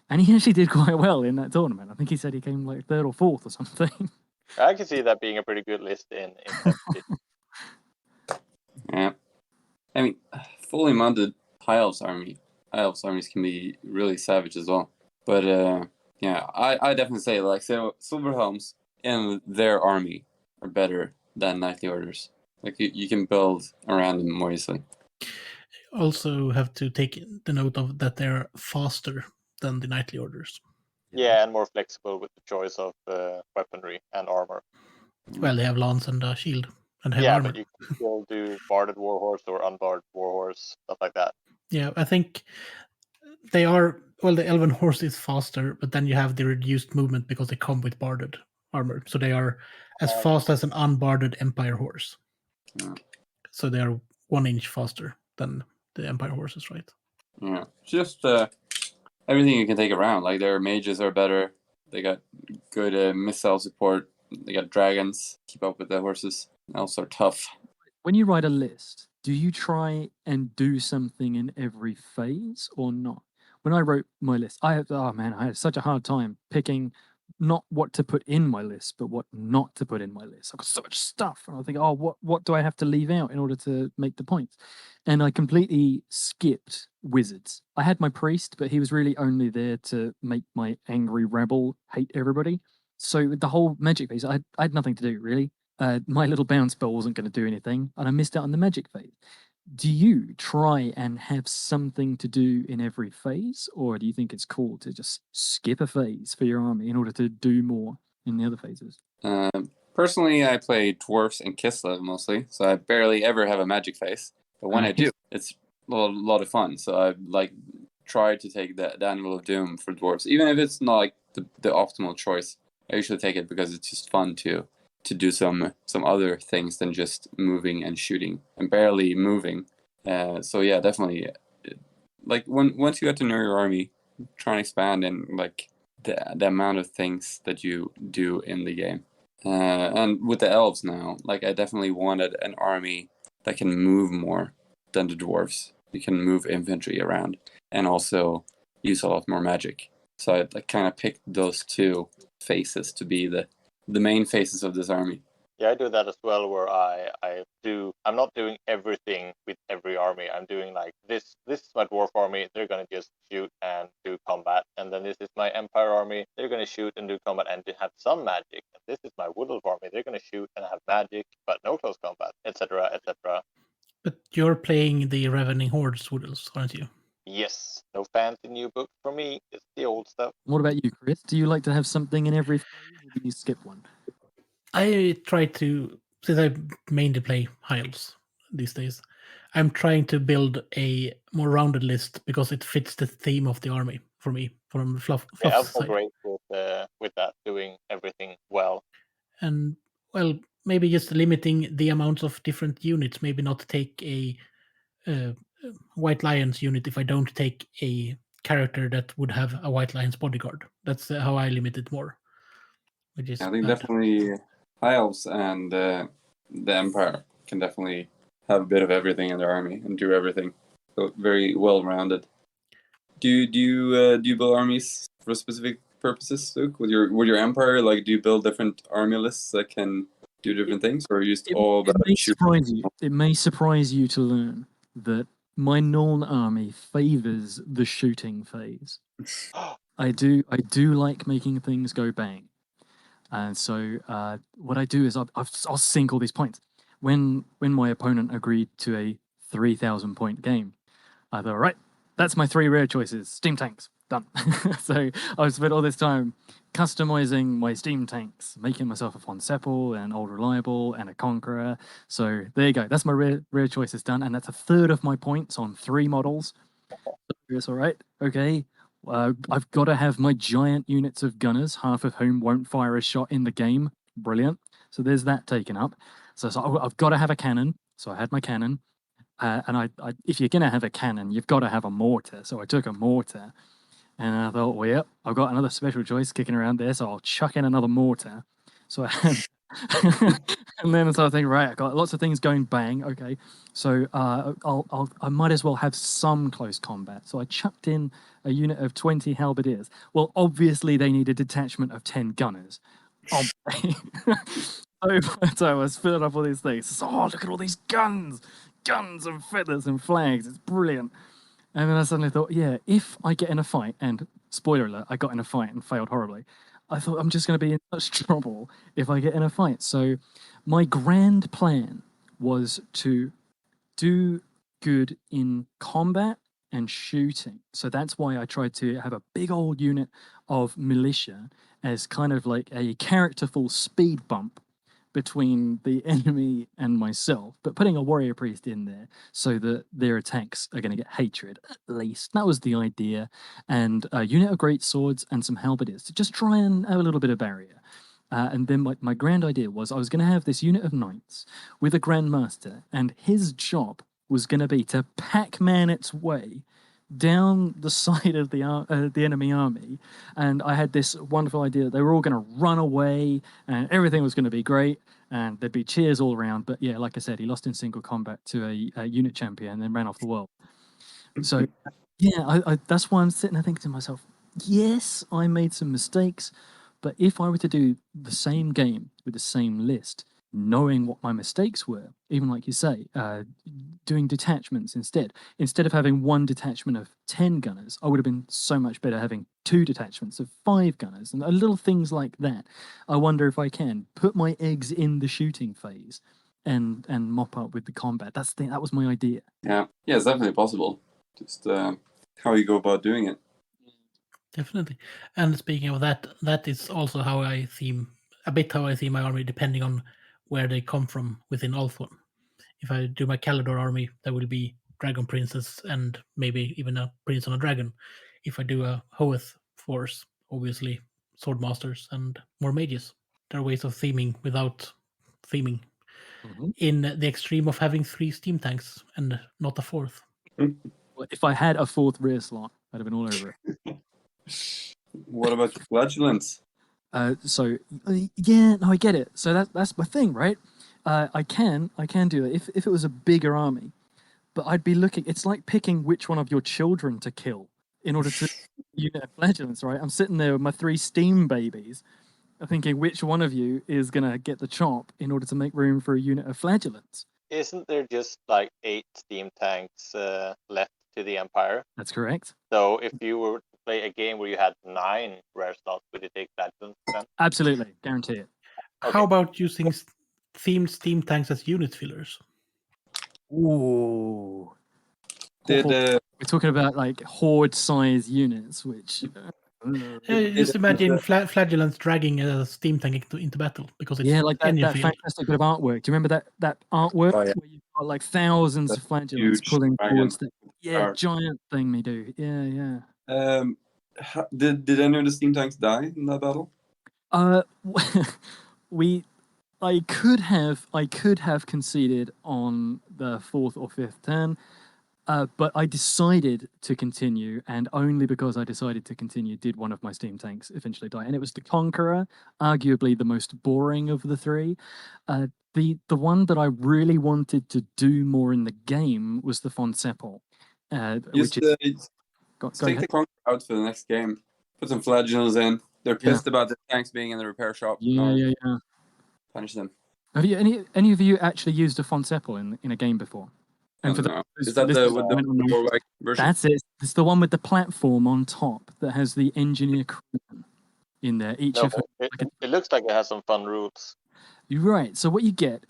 And he actually did quite well in that tournament. I think he said he came like 3rd or 4th or something. I can see that being a pretty good list in 7th. Yeah. I mean, fully mounted high elves armies can be really savage as well. But yeah, I definitely say like silver helms and their army are better than knightly orders. Like you can build around them more easily. Also have to take the note of that they're faster than the knightly orders. Yeah, and more flexible with the choice of weaponry and armor. Well, they have lance and a shield and have Yeah, armor. but you can still do barded warhorse or unbarded warhorse, stuff like that. Yeah, I think they are. Well, the elven horse is faster, but then you have the reduced movement because they come with barded armor, so they are as fast as an unbarded empire horse. Yeah. So they are 1 inch faster than the empire horses, right? Yeah, just everything you can take around. Like their mages are better. They got good missile support. They got dragons. Keep up with the horses. Elves are tough. When you write a list, do you try and do something in every phase or not? When I wrote my list, I had such a hard time picking not what to put in my list, but what not to put in my list. I've got so much stuff, and I think, what do I have to leave out in order to make the points? And I completely skipped wizards. I had my priest, but he was really only there to make my angry rebel hate everybody. So with the whole magic phase, I had nothing to do really. My little bounce spell wasn't going to do anything, and I missed out on the magic phase. Do you try and have something to do in every phase, or do you think it's cool to just skip a phase for your army in order to do more in the other phases? Personally, I play dwarfs and Kislev mostly, so I barely ever have a magic phase. But when I do, it's a lot of fun. So I like try to take the Anvil of Doom for dwarves, even if it's not like the optimal choice. I usually take it because it's just fun to do some other things than just moving and shooting and barely moving. So yeah, definitely. Like once you get to know your army, try and expand and like the amount of things that you do in the game. And with the elves now, like I definitely wanted an army that can move more than the dwarves. You can move infantry around and also use a lot more magic. So I like, kind of picked those 2 faces to be the main faces of this army. Yeah, I do that as well, where I'm not doing everything with every army. I'm doing like this is my dwarf army, they're gonna just shoot and do combat. And then this is my empire army, they're gonna shoot and do combat and have some magic. And this is my wood elf army, they're gonna shoot and have magic, but no close combat, etc., etc. But you're playing the Ravening Hordes Wood Elves, aren't you? Yes, no fancy new book for me, it's the old stuff. What about you, Chris? Do you like to have something in every phase, or do you skip one? I try to, since I mainly play high elves these days, I'm trying to build a more rounded list because it fits the theme of the army for me, from fluff Yeah, I'm side. great with that, doing everything well. And well, maybe just limiting the amounts of different units. Maybe not take a White Lions unit if I don't take a character that would have a White Lions bodyguard. That's how I limit it more. Which is I think bad. definitely high elves and the empire can definitely have a bit of everything in their army and do everything. So very well rounded. Do you build armies for specific purposes, Luke? With your empire, like, do you build different army lists that can do different things, or just all It about may shoot? surprise you. It may surprise you to learn that my Norn army favors the shooting phase. I do like making things go bang, and so what I do is I'll sink all these points. When my opponent agreed to a 3,000 point game, I thought, right, that's my 3 rare choices. Steam tanks, done. So I've spent all this time customizing my steam tanks, making myself a Von Seppel, an Old Reliable, and a Conqueror. So there you go. That's my rare choices done, and that's a third of my points on 3 models. It's all right. Okay. I've got to have my giant units of gunners, half of whom won't fire a shot in the game. Brilliant. So there's that taken up. So I've got to have a cannon. So I had my cannon. And I, if you're going to have a cannon, you've got to have a mortar. So I took a mortar. And I thought, well, yep, I've got another special choice kicking around there. So I'll chuck in another mortar. So I had... and then I started thinking, right, I got lots of things going bang. Okay, so I might as well have some close combat. So I chucked in a unit of 20 halberdiers. Well, obviously they need a detachment of 10 gunners. So I was filling up all these things. So, oh, look at all these guns and feathers and flags. It's brilliant. And then I suddenly thought, yeah, if I get in a fight, and spoiler alert, I got in a fight and failed horribly. I thought I'm just going to be in such trouble if I get in a fight. So my grand plan was to do good in combat and shooting. So that's why I tried to have a big old unit of militia as kind of like a characterful speed bump between the enemy and myself, but putting a warrior priest in there so that their attacks are going to get hatred, at least. That was the idea. And a unit of great swords and some halberdiers to just try and have a little bit of barrier. And then my grand idea was I was going to have this unit of knights with a grandmaster, and his job was going to be to Pac-Man its way down the side of the enemy army. And I had this wonderful idea that they were all going to run away and everything was going to be great and there'd be cheers all around. But yeah, like I said, he lost in single combat to a unit champion and then ran off the world. So yeah, I that's why I'm sitting there thinking to myself, yes, I made some mistakes, but if I were to do the same game with the same list, knowing what my mistakes were, even like you say, doing detachments instead of having one detachment of 10 gunners, I would have been so much better having 2 detachments of 5 gunners and little things like that. I wonder if I can put my eggs in the shooting phase and mop up with the combat. That was my idea. Yeah, it's definitely possible. Just how you go about doing it. Definitely. And speaking of that, that is also how I see my army, depending on where they come from within Alphon. If I do my Calidor army, there will be Dragon Princess and maybe even a Prince on a Dragon. If I do a Hoeth force, obviously Swordmasters and more mages. There are ways of theming without theming. Mm-hmm. In the extreme of having 3 steam tanks and not a 4th. Well, if I had a 4th rear slot, I'd have been all over it. What about your flatulence? Yeah, no, I get it. So that's my thing, right? I can do that if it was a bigger army, but I'd be looking. It's like picking which one of your children to kill in order to unit of flagellants, right? I'm sitting there with my 3 steam babies, thinking which one of you is gonna get the chop in order to make room for a unit of flagellants. Isn't there just like 8 steam tanks left to the Empire? That's correct. So if you were to play a game where you had 9 rare slots, would you take flagellants then? Absolutely, guarantee it. Okay. How about using themed steam tanks as unit fillers? Ooh. Did We're talking about like horde-size units, which... Just imagine flagellants dragging a steam tank into battle because it's like that engine filled. fantastic bit of artwork. Do you remember that artwork Oh, yeah. where you've got like thousands That of flagellants huge pulling dragon. towards the Power. giant thing they do. Yeah. Did any of the steam tanks die in that battle? I could have conceded on the 4th or 5th turn, but I decided to continue, and only because I decided to continue did one of my steam tanks eventually die, and it was the Conqueror, arguably the most boring of the 3. The one that I really wanted to do more in the game was the Von Seppel, Just, which is go take ahead. the conquer out for the next game. Put some flagellanals in. They're Yeah. pissed about the tanks being in the repair shop. Yeah. Punish them. Have you any of you actually used a Fonseppel in a game before? I And for don't know. those Is that listeners with who the might not know, Warwick version? that's it. It's the one with the platform on top that has the engineer crewmen in there. Each No, of them. it looks like it has some fun rules. You're right. So what you get,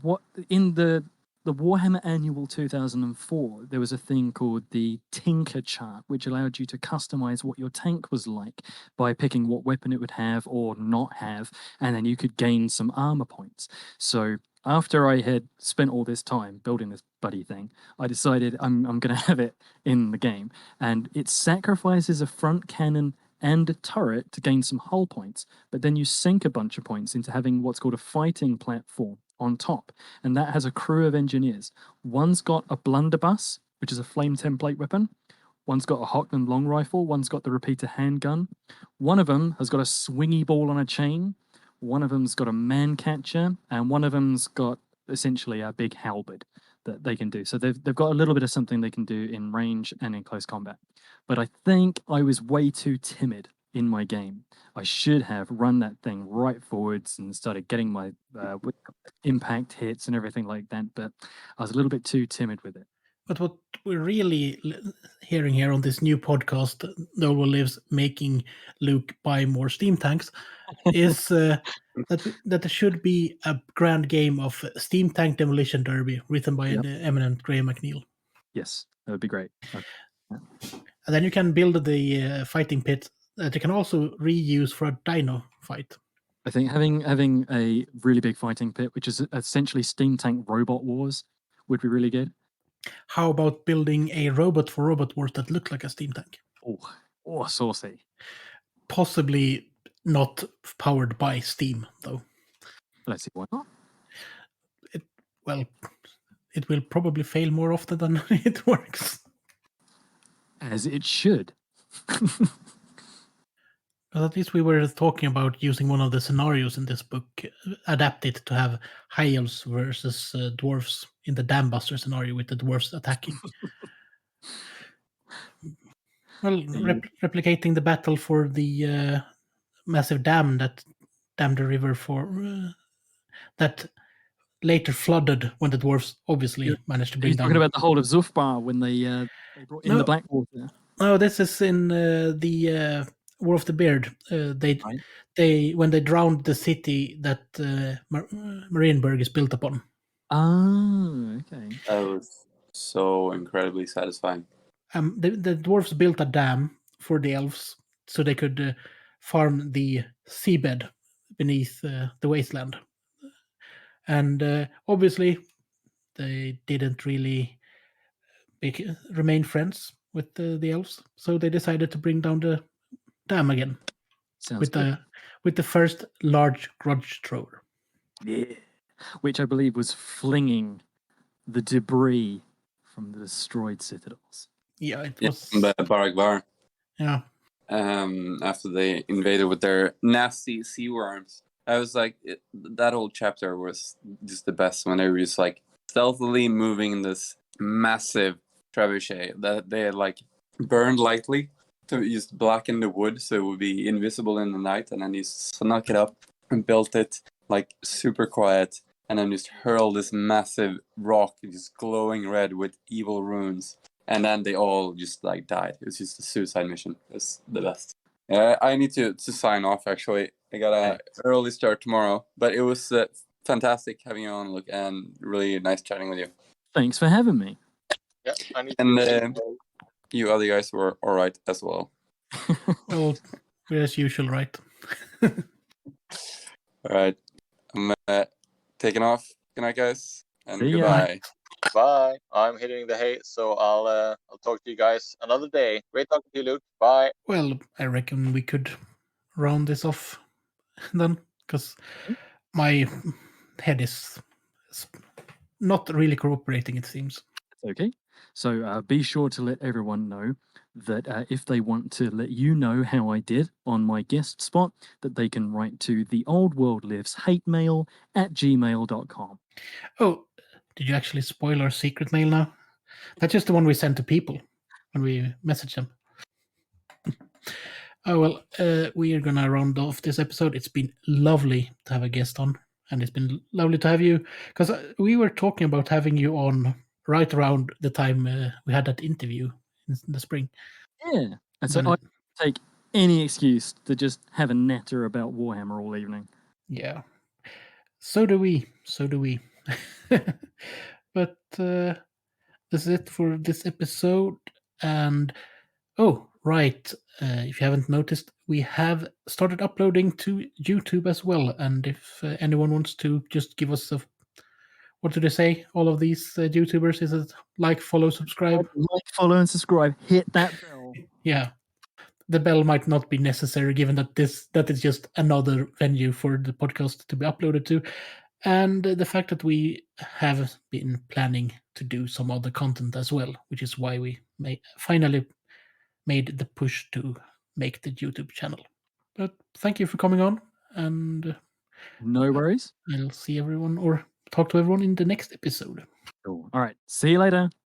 what in the Warhammer Annual 2004, there was a thing called the Tinker chart, which allowed you to customize what your tank was like by picking what weapon it would have or not have, and then you could gain some armor points. So after I had spent all this time building this buddy thing, I decided I'm going to have it in the game, and it sacrifices a front cannon and a turret to gain some hull points, but then you sink a bunch of points into having what's called a fighting platform on top, and that has a crew of engineers. One's got a blunderbuss, which is a flame template weapon. One's got a Hockman long rifle. One's got the repeater handgun. One of them has got a swingy ball on a chain. One of them's got a man catcher, and one of them's got essentially a big halberd that they can do. So they've got a little bit of something they can do in range and in close combat. But I think I was way too timid in my game. I should have run that thing right forwards and started getting my impact hits and everything like that. But I was a little bit too timid with it. But what we're really hearing here on this new podcast, No One Lives making Luke buy more steam tanks, is that there should be a grand game of Steam Tank Demolition Derby written by Yep. the eminent Graham McNeil. Yes, that would be great. And then you can build the fighting pit that you can also reuse for a dino fight. I think having a really big fighting pit, which is essentially Steam Tank Robot Wars, would be really good. How about building a robot for Robot Wars that looked like a steam tank? Oh, saucy. Possibly not powered by Steam, though. Let's see why not. It will probably fail more often than it works. As it should. But at least we were talking about using one of the scenarios in this book, adapted to have high elves versus dwarves in the Dam Buster scenario with the dwarves attacking. Well, replicating the battle for the massive dam that dammed the river for that later flooded when the dwarves obviously managed to bring He's down. talking about the whole of Zufbar when they brought in the Blackwater. No, this is in the War of the Beard. They when they drowned the city that Marienburg is built upon. Oh, okay. That was so incredibly satisfying. The dwarves built a dam for the elves so they could farm the seabed beneath the wasteland. And obviously, they didn't really remain friends with the elves, so they decided to bring down the dam again. Sounds good. With the first large grudge thrower. Yeah. Which I believe was flinging the debris from the destroyed citadels. Yeah, it was. Yeah, Barak Bar. Yeah. After they invaded with their nasty sea worms. I was like, that whole chapter was just the best when they were just like stealthily moving in this massive trebuchet that they had like burned lightly to just blacken the wood so it would be invisible in the night, and then you snuck it up and built it like super quiet, and then just hurled this massive rock just glowing red with evil runes, and then they all just like died. It was just a suicide mission. It was the best. I need to sign off actually. I got an early start tomorrow, but it was fantastic having you on, Luke, and really nice chatting with you. Thanks for having me. Yeah, I need and you other guys were all right as well. Well, we're as usual, right? All right, I'm taking off. Good night, guys, and See ya. goodbye. Bye. I'm hitting the hay, so I'll talk to you guys another day. Great talking to you, Luke. Bye. Well, I reckon we could round this off then, because my head is not really cooperating, it seems. Okay. So be sure to let everyone know that if they want to let you know how I did on my guest spot, that they can write to theoldworldliveshatemail@gmail.com. Oh, did you actually spoil our secret mail now? That's just the one we send to people when we message them. Oh, well, we are going to round off this episode. It's been lovely to have a guest on, and it's been lovely to have you, because we were talking about having you on right around the time we had that interview in the spring. Yeah. And so Then I take any excuse to just have a natter about Warhammer all evening. Yeah. So do we. But this is it for this episode. And oh, right. If you haven't noticed, we have started uploading to YouTube as well. And if anyone wants to just give us a, what do they say? All of these YouTubers, is it like, follow, subscribe? Like, follow, and subscribe. Hit that bell. Yeah. The bell might not be necessary, given that that is just another venue for the podcast to be uploaded to. And the fact that we have been planning to do some other content as well, which is why we finally made the push to make the YouTube channel. But thank you for coming on, and No worries. I'll see everyone or talk to everyone in the next episode. Cool. All right. See you later.